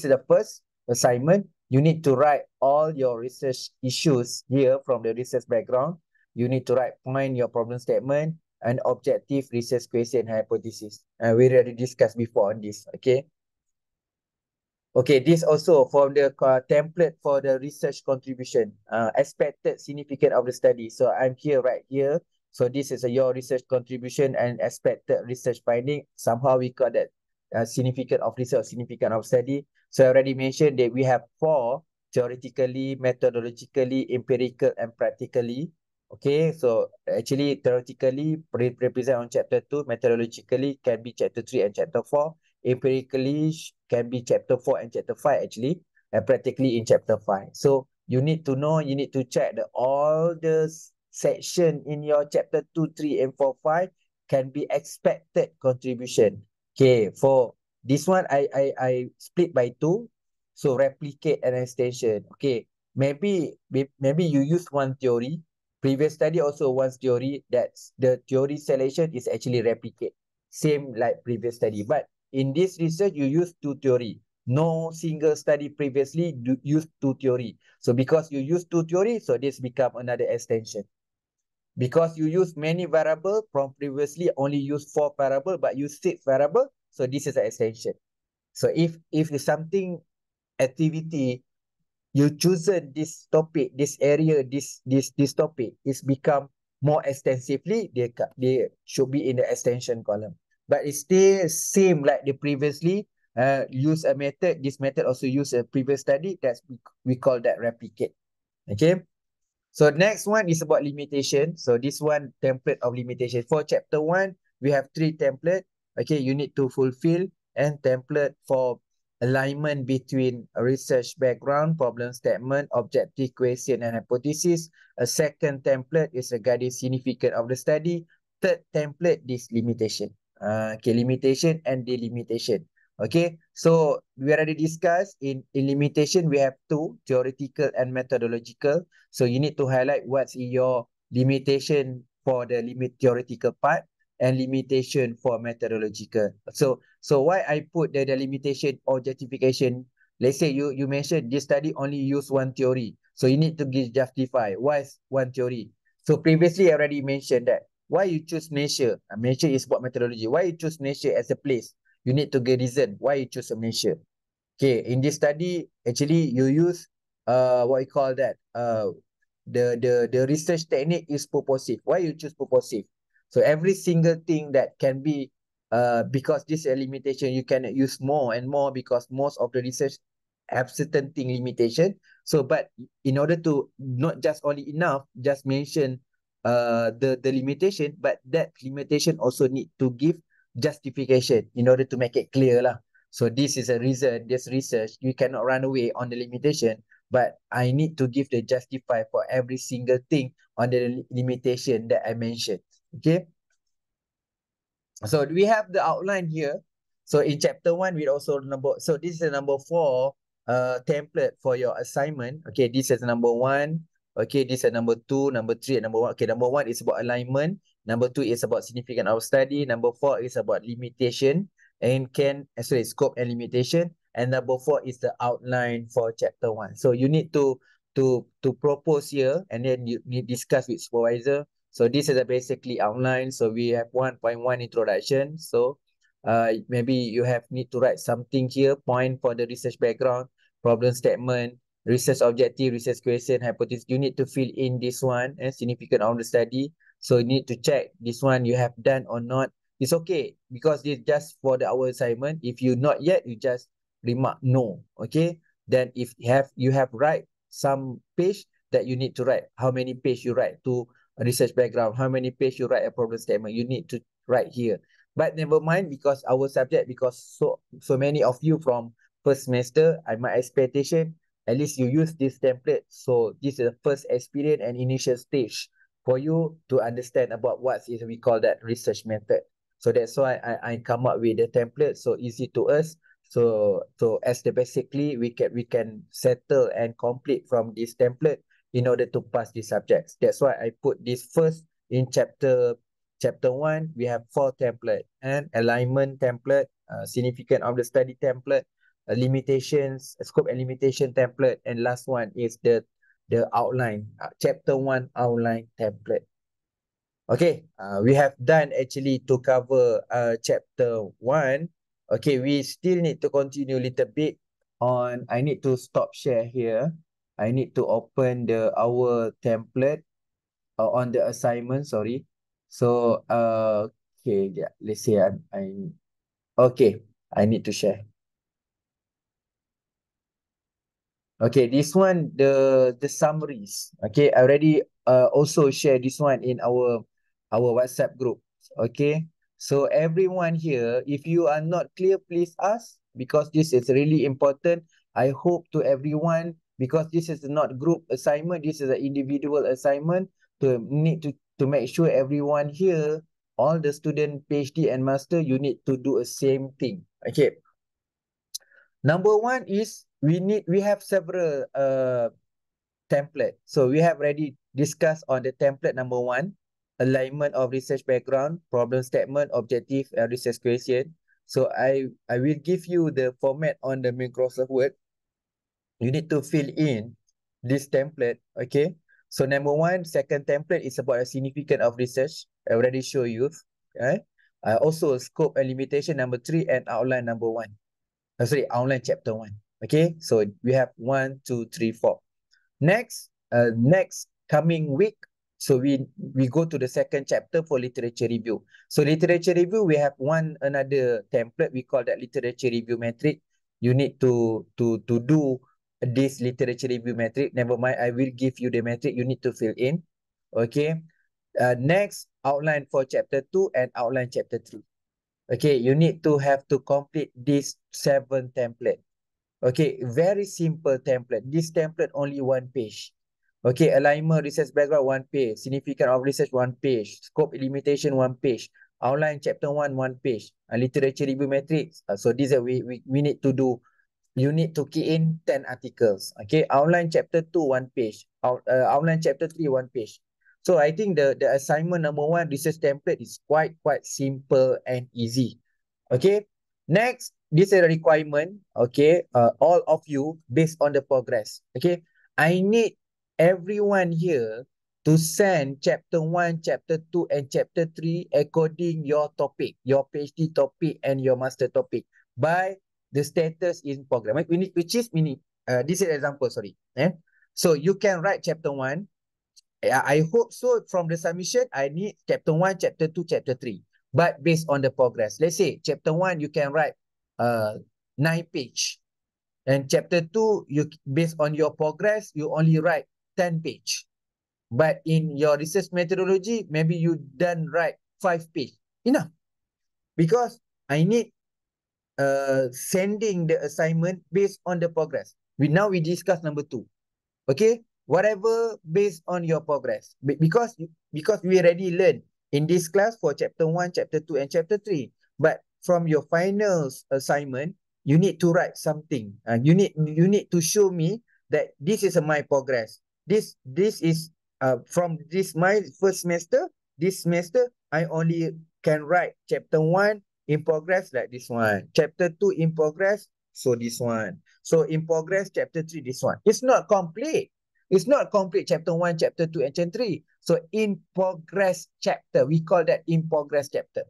the first assignment. You need to write all your research issues here from the research background. You need to point your problem statement and objective research question hypothesis. We already discussed before on this. Okay. Okay, this also from the template for the research contribution, expected significance of the study. So I'm here right here. So this is your research contribution and expected research finding. Somehow we call that significance of research, significance of study. So I already mentioned that we have 4, theoretically, methodologically, empirical, and practically. Okay, so actually theoretically represent on chapter 2, methodologically can be chapter 3 and chapter 4. Empirically can be chapter 4 and chapter 5 actually, and practically in chapter 5. So you need to know, you need to check that all the section in your chapter 2, 3, and 4, 5 can be expected contribution. Okay, for this one, I split by 2. So replicate and extension. Okay, maybe you use one theory. Previous study also one theory, that's the theory selection is actually replicate. Same like previous study, but in this research, you use 2 theory. No single study previously use 2 theory. So because you use 2 theory, so this become another extension. Because you use many variable from previously only use 4 variable, but use 6 variable, so this is an extension. So if something activity you chosen this topic, this area, this topic is become more extensively, they should be in the extension column. But it stays same like the previously. Use a method. This method also use a previous study. That's we call that replicate. Okay. So next one is about limitation. So this one template of limitation. For chapter 1, we have 3 template. Okay, you need to fulfill, and template for alignment between a research background, problem statement, objective question and hypothesis. A second template is regarding significance of the study. Third template is limitation. Okay, limitation and delimitation. Okay, so we already discussed in limitation, we have 2, theoretical and methodological. So you need to highlight what's your limitation for the theoretical part and limitation for methodological. So why I put the limitation or justification? Let's say you mentioned this study only use one theory. So you need to justify why is one theory. So previously I already mentioned that why you choose Malaysia. Malaysia is about methodology. Why you choose Malaysia as a place? You need to get reason why you choose Malaysia. Okay, in this study, actually you use what you call that the research technique is purposive. Why you choose purposive? So every single thing that can be because this is a limitation, you cannot use more and more because most of the research have certain thing limitation. So but in order to not just only enough just mention the limitation, but that limitation also need to give justification in order to make it clear lah. So this is a reason, this research, you cannot run away on the limitation, but I need to give the justify for every single thing on the limitation that I mentioned. Okay. So we have the outline here. So in chapter 1, we also so this is number 4 template for your assignment. Okay, this is number 1. Okay, this is number 2, number 3, and number 1. Okay, number 1 is about alignment. Number 2 is about significance of study. Number 4 is about limitation and scope and limitation. And number 4 is the outline for chapter 1. So you need to propose here, and then you need discuss with supervisor. So this is a basically outline. So we have 1.1 introduction. So maybe you need to write something here, point for the research background, problem statement, research objective, research question, hypothesis. You need to fill in this one and significance of the study. So you need to check this one you have done or not. It's okay because it's just for our assignment. If you not yet, you just remark no. Okay. Then if you have write some page that you need to write, how many page you write to a research background, how many page you write a problem statement, you need to write here. But never mind, because our subject, because so many of you from first semester, my expectation, at least you use this template. So this is the first experience and initial stage for you to understand about what is we call that research method. So that's why I come up with the template so easy to us. So as the basically we can settle and complete from this template in order to pass these subjects. That's why I put this first in chapter 1. We have 4 template and alignment template, significance of the study template, limitations, scope and limitation template, and last one is the outline, chapter 1 outline template. Okay, we have done actually to cover chapter 1. Okay, we still need to continue a little bit on. I need to stop share here. I need to open our template on the assignment. Sorry. So okay, yeah, let's say I okay. I need to share. Okay, this one the summaries. Okay, I already also share this one in our WhatsApp group. Okay, so everyone here, if you are not clear, please ask because this is really important. I hope to everyone because this is not group assignment. This is an individual assignment to make sure everyone here, all the student PhD and master, you need to do a same thing. Okay. Number 1 is we have several template. So we have already discussed on the template number 1, alignment of research background, problem statement, objective, and research question. So I will give you the format on the Microsoft Word. You need to fill in this template. Okay. So number 1, second template is about a significance of research. I already show you. Okay. Also scope and limitation number 3 and outline number 1. Sorry, outline chapter 1. Okay, so we have 1, 2, 3, 4. Next coming week, so we go to the second chapter for literature review. So literature review, we have another template. We call that literature review metric. You need to do this literature review metric. Never mind, I will give you the metric. You need to fill in. Okay. Next, outline for chapter 2 and outline chapter 3. Okay, you need to have to complete this 7 template. Okay, very simple template. This template only 1 page. Okay, alignment, research background, 1 page. Significance of research, 1 page. Scope limitation, 1 page. Outline chapter 1, 1 page. Literature review matrix. So these are we need to do. You need to key in 10 articles. Okay, outline chapter 2, 1 page. Outline chapter 3, 1 page. So I think the assignment number 1, research template, is quite simple and easy. Okay, next, this is a requirement. Okay, all of you, based on the progress. Okay, I need everyone here to send chapter 1, chapter 2, and chapter 3 according your topic, your PhD topic and your master topic, by the status in program. Which is meaning, this is example, sorry. So you can write chapter 1. I hope so. From the submission, I need chapter 1, chapter 2, chapter 3. But based on the progress. Let's say chapter 1, you can write 9 page. And chapter 2, you based on your progress, you only write 10 page. But in your research methodology, maybe you done write 5 page. Enough. Because I need sending the assignment based on the progress. Now we discuss number 2. Okay, whatever based on your progress. Because we already learned in this class for chapter 1, chapter 2, and chapter 3. But from your final assignment, you need to write something. You need to show me that this is my progress. This is from this my first semester. This semester, I only can write chapter 1 in progress like this one. Chapter 2 in progress, so this one. So in progress, chapter 3, this one. It's not complete. It's not complete chapter 1, chapter 2, and chapter 3. So in progress chapter, we call that in progress chapter.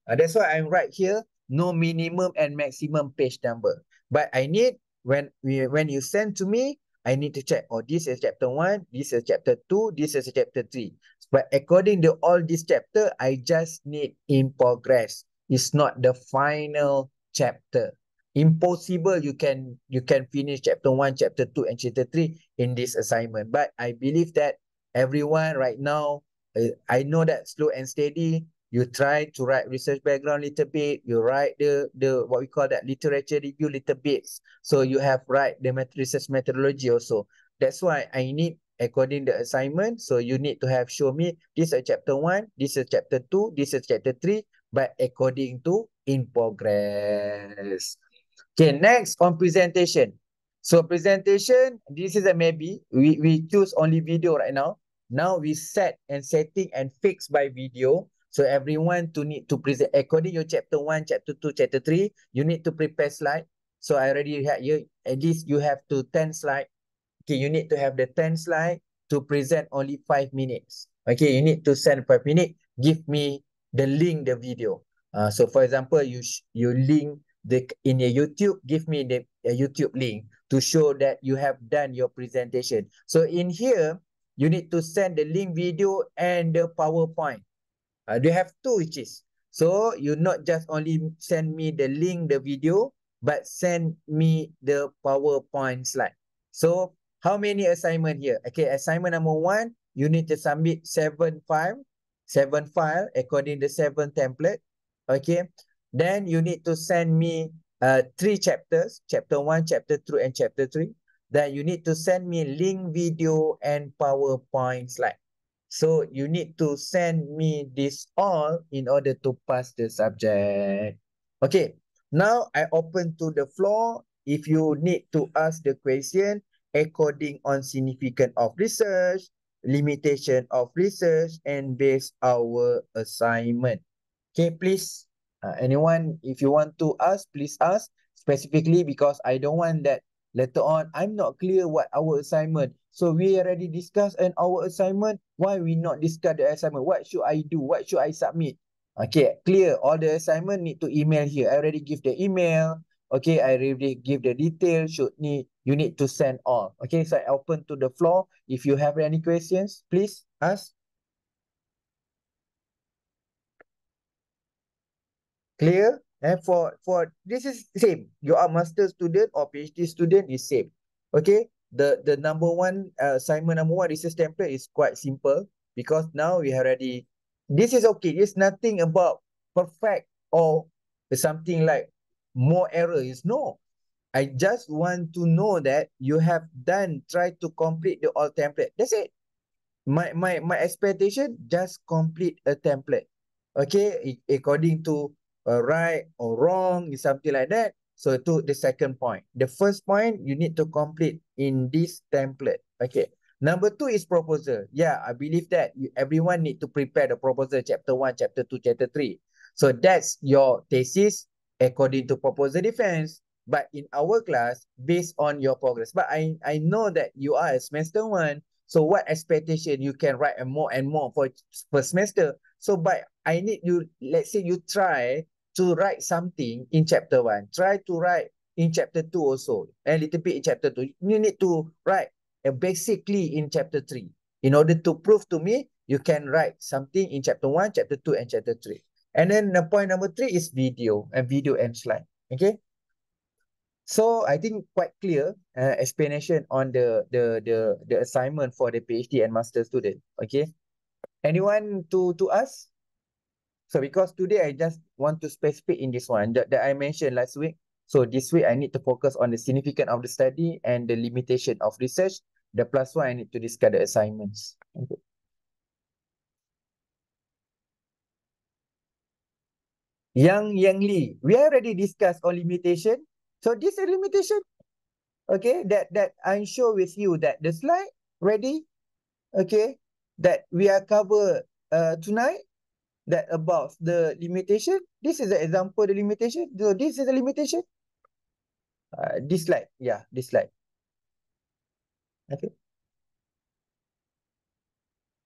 That's why I'm right here, no minimum and maximum page number. But I need, when you send to me, I need to check, oh, this is chapter 1, this is chapter 2, this is chapter 3. But according to all this chapter, I just need in progress. It's not the final chapter. Impossible you can finish chapter 1, chapter 2, and chapter 3 in this assignment. But I believe that everyone right now, I know that slow and steady, you try to write research background a little bit, you write the what we call that literature review little bits. So you have write the research methodology also. That's why I need according the assignment. So you need to have show me this is chapter 1, this is chapter 2, this is chapter 3, but according to in progress. Okay, next on presentation. So presentation, this is a maybe. We choose only video right now. Now we setting and fix by video. So everyone to need to present according your chapter 1, chapter 2, chapter 3. You need to prepare slide. So I already have you, at least you have to 10 slide. Okay, you need to have the 10 slide to present only 5 minutes. Okay, you need to send 5 minutes. Give me the link, the video. So for example, you link in your YouTube, give me the YouTube link to show that you have done your presentation. So in here, you need to send the link video and the PowerPoint. They have 2 which is. So you not just only send me the link, the video, but send me the PowerPoint slide. So how many assignment here? Okay, assignment number 1, you need to submit 7 file according to 7 template. Okay, then you need to send me 3 chapters, chapter 1, chapter 2, and chapter 3. Then you need to send me link video and PowerPoint slide. So you need to send me this all in order to pass the subject. Okay, now I open to the floor. If you need to ask the question according on significance of research, limitation of research, and base our assignment. Okay, please, anyone, if you want to ask, please ask specifically, because I don't want that later on I'm not clear what our assignment. So we already discussed in our assignment. Why we not discuss the assignment? What should I do? What should I submit? Okay, clear. All the assignment need to email here. I already give the email. Okay, I already give the detail. You need to send all. Okay, so I open to the floor. If you have any questions, please ask. Clear? And for this is same. You are master student or PhD student is same. Okay. The number one assignment number one research template is quite simple because now we already. This is okay. It's nothing about perfect or something like more error. Is no. I just want to know that you have try to complete the all template. That's it. My expectation, just complete a template. Okay, according to right or wrong, something like that. So to the second point. The first point, you need to complete in this template. Okay. Number two is proposal. Yeah, I believe that everyone need to prepare the proposal, chapter 1, chapter 2, chapter 3. So that's your thesis according to proposal defense. But in our class, based on your progress. But I know that you are a semester 1. So what expectation you can write and more for per semester. So but I need you, let's say you try to write something in chapter 1. Try to write in chapter 2 also. A little bit in chapter 2. You need to write basically in chapter 3. In order to prove to me, you can write something in chapter 1, chapter 2, and chapter 3. And then the point number 3 is video and slide. Okay. So I think quite clear explanation on the assignment for the PhD and master student. Okay. Anyone to ask? So because today I just want to specific in this one that I mentioned last week. So this week I need to focus on the significance of the study and the limitation of research. The plus one I need to discuss the assignments. Okay. Yang Li, we already discussed on limitation. So this is a limitation. Okay, that I'm sure with you that the slide ready. Okay, that we are cover tonight, that about the limitation. This is the example the limitation. So this is the limitation. This slide, yeah, this slide. Okay,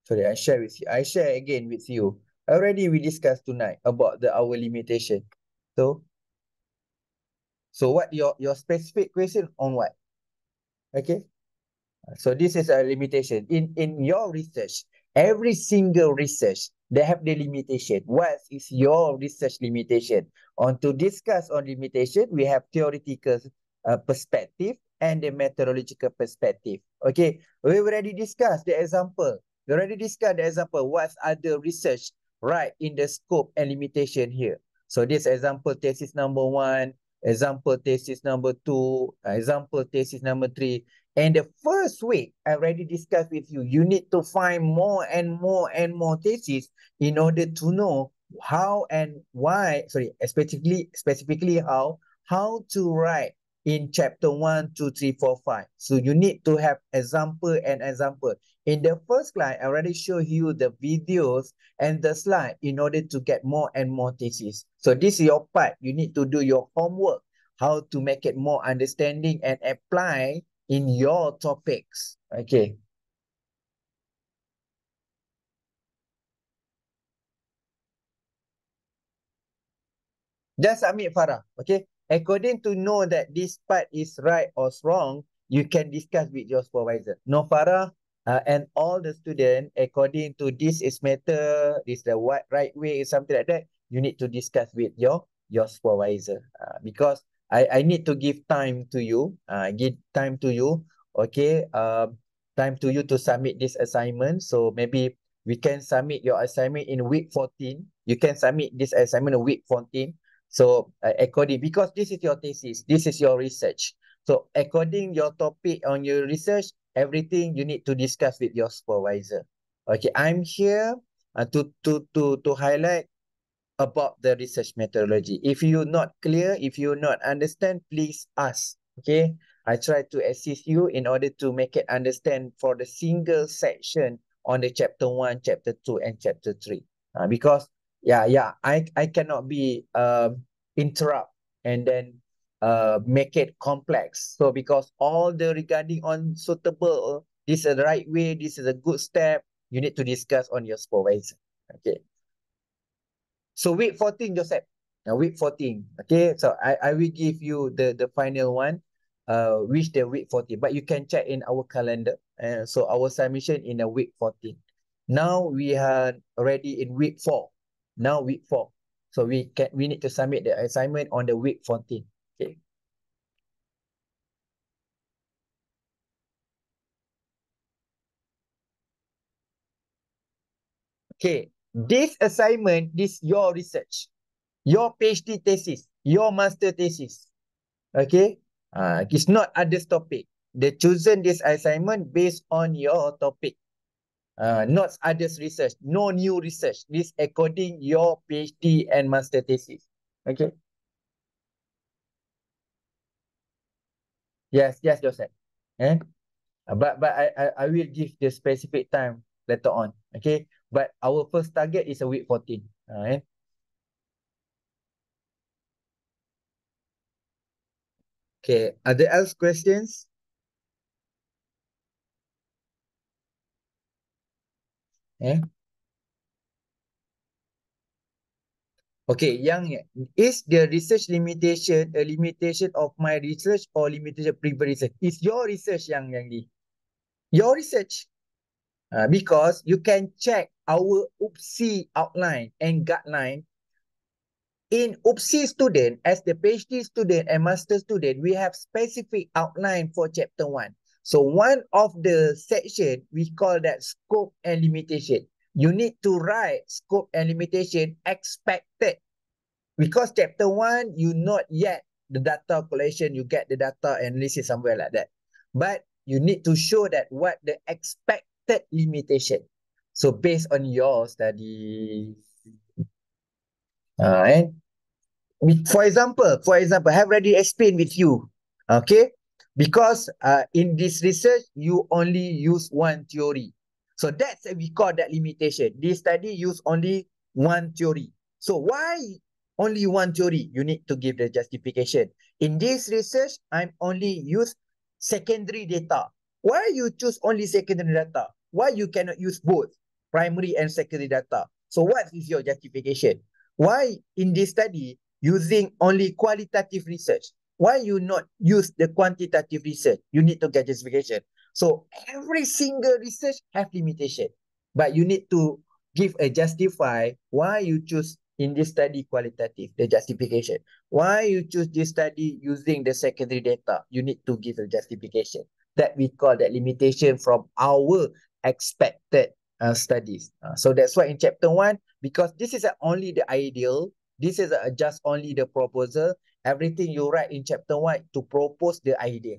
sorry, I share with you. I share again with you. Already we discussed tonight about the our limitation. So what your specific question on what? Okay. So this is a limitation. In your research, every single research, they have the limitation. What is your research limitation? On to discuss on limitation, we have theoretical perspective and the methodological perspective. Okay, we already discussed the example. We already discussed the example. What's other research right in the scope and limitation here? So this example thesis number 1, example thesis number 2, example thesis number 3. And the first week, I already discussed with you, you need to find more and more and more theses in order to know how and why, sorry, specifically how to write in chapter 1, 2, 3, 4, 5. So you need to have example and example. In the first slide, I already showed you the videos and the slide in order to get more and more theses. So this is your part. You need to do your homework, how to make it more understanding and apply in your topics. Okay. Just submit, Farah. Okay. According to know that this part is right or wrong, you can discuss with your supervisor. No, Farah, and all the students, according to this is matter, this the right way, something like that, you need to discuss with your supervisor. Because I need to give time to you. Give time to you. Okay. Time to you to submit this assignment. So maybe we can submit your assignment in week 14. You can submit this assignment in week 14. So according, because this is your thesis, this is your research. So according your topic on your research, everything you need to discuss with your supervisor. Okay, I'm here to highlight about the research methodology. If you're not clear, if you not understand, please ask. Okay, I try to assist you in order to make it understand for the single section on the chapter 1, chapter 2, and chapter 3. Because I cannot be interrupt and then make it complex. So because all the regarding on suitable, this is the right way, this is a good step, you need to discuss on your supervisor. Okay. So week 14, Joseph. week 14. Okay, so I will give you the final one, which the week 14. But you can check in our calendar. So our submission in a week 14. Now we are already in week 4. Now week 4. So we need to submit the assignment on the week 14. Okay. Okay. This assignment, this your research, your PhD thesis, your master thesis. Okay. It's not others topic. They chosen this assignment based on your topic. Not others research. No new research. This according your PhD and master thesis. Okay. Yes, yes, Joseph. Eh? But I will give the specific time later on. Okay. But our first target is a week 14. Okay. Are there else questions? Eh? Okay, yang is the research limitation a limitation of my research or limitation of previous research? Is your research yang ni? Your research. Because you can check our UPSI outline and guideline. In UPSI student, as the PhD student and master student, we have specific outline for chapter 1. So one of the section, we call that scope and limitation. You need to write scope and limitation expected. Because chapter 1, you not yet the data collection, you get the data analysis somewhere like that. But you need to show that what the expected limitation. So based on your study, and for example, I have already explained with you, okay? Because in this research, you only use one theory. So that's we call that limitation. This study use only one theory. So why only one theory? You need to give the justification. In this research, I'm only use secondary data. Why you choose only secondary data? Why you cannot use both primary and secondary data? So what is your justification? Why in this study using only qualitative research? Why you not use the quantitative research? You need to get justification. So every single research have limitation, but you need to give a justify why you choose in this study qualitative, the justification. Why you choose this study using the secondary data, you need to give a justification. That we call that limitation from our expected studies. So that's why in chapter 1, because this is only the ideal, this is just only the proposal. Everything you write in chapter 1 to propose the idea.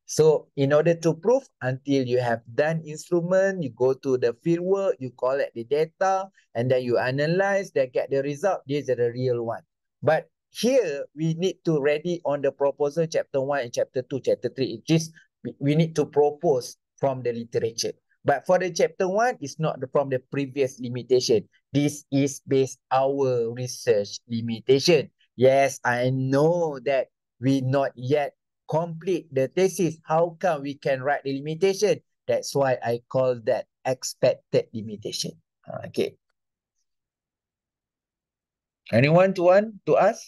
So in order to prove, until you have done instrument, you go to the field work, you collect the data, and then you analyze, then get the result. This is the real one. But here, we need to ready on the proposal chapter 1 and chapter 2, chapter 3. It is, we need to propose from the literature. But for the chapter 1, it's not from the previous limitation. This is based our research limitation. Yes, I know that we not yet complete the thesis. How come we can write the limitation? That's why I call that expected limitation. Okay. Anyone to want to ask?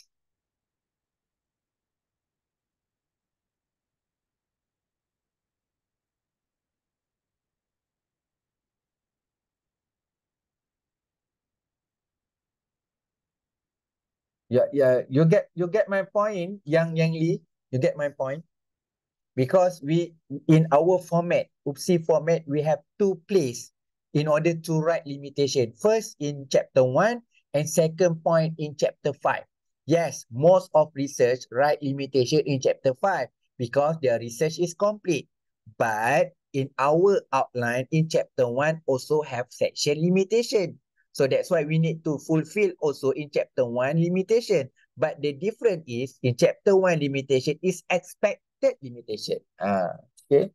Yeah, yeah. You get my point, Yang Lee. You get my point. Because we in our format, UPSI format, we have two place in order to write limitation. First in chapter 1 and second point in chapter 5. Yes, most of research write limitation in chapter 5 because their research is complete. But in our outline in chapter 1 also have section limitation. So that's why we need to fulfill also in chapter 1 limitation. But the difference is in chapter 1 limitation is expected limitation. Okay.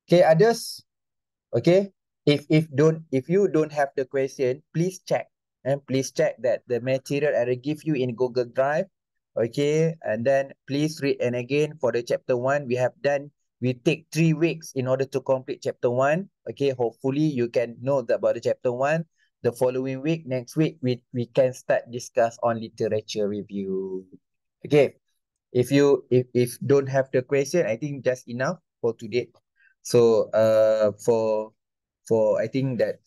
Okay, others. Okay. If you don't have the question, please check. And please check that the material I will give you in Google Drive. Okay. And then please read and again for the chapter 1 we have done. We take 3 weeks in order to complete chapter 1. Okay. Hopefully you can know about the chapter 1. the following week, next week, we can start discuss on literature review. Okay. If don't have the question, I think just enough for today. So for I think that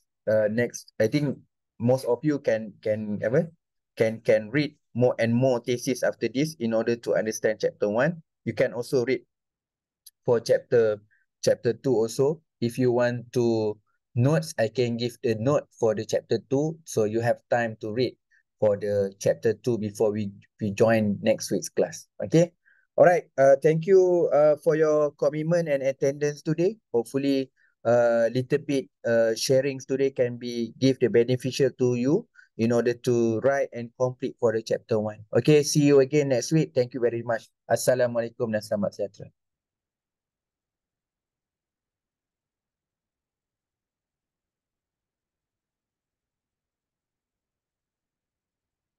next, I think most of you can ever can read more and more thesis after this in order to understand chapter 1. You can also read for chapter 2 also. If you want to notes, I can give the note for the chapter 2, so you have time to read for the chapter 2 before we join next week's class. Okay. All right. Thank you for your commitment and attendance today. Hopefully little bit sharings today can be give the beneficial to you in order to write and complete for the chapter 1. Okay, see you again next week. Thank you very much. Assalamualaikum dan selamat sejahtera.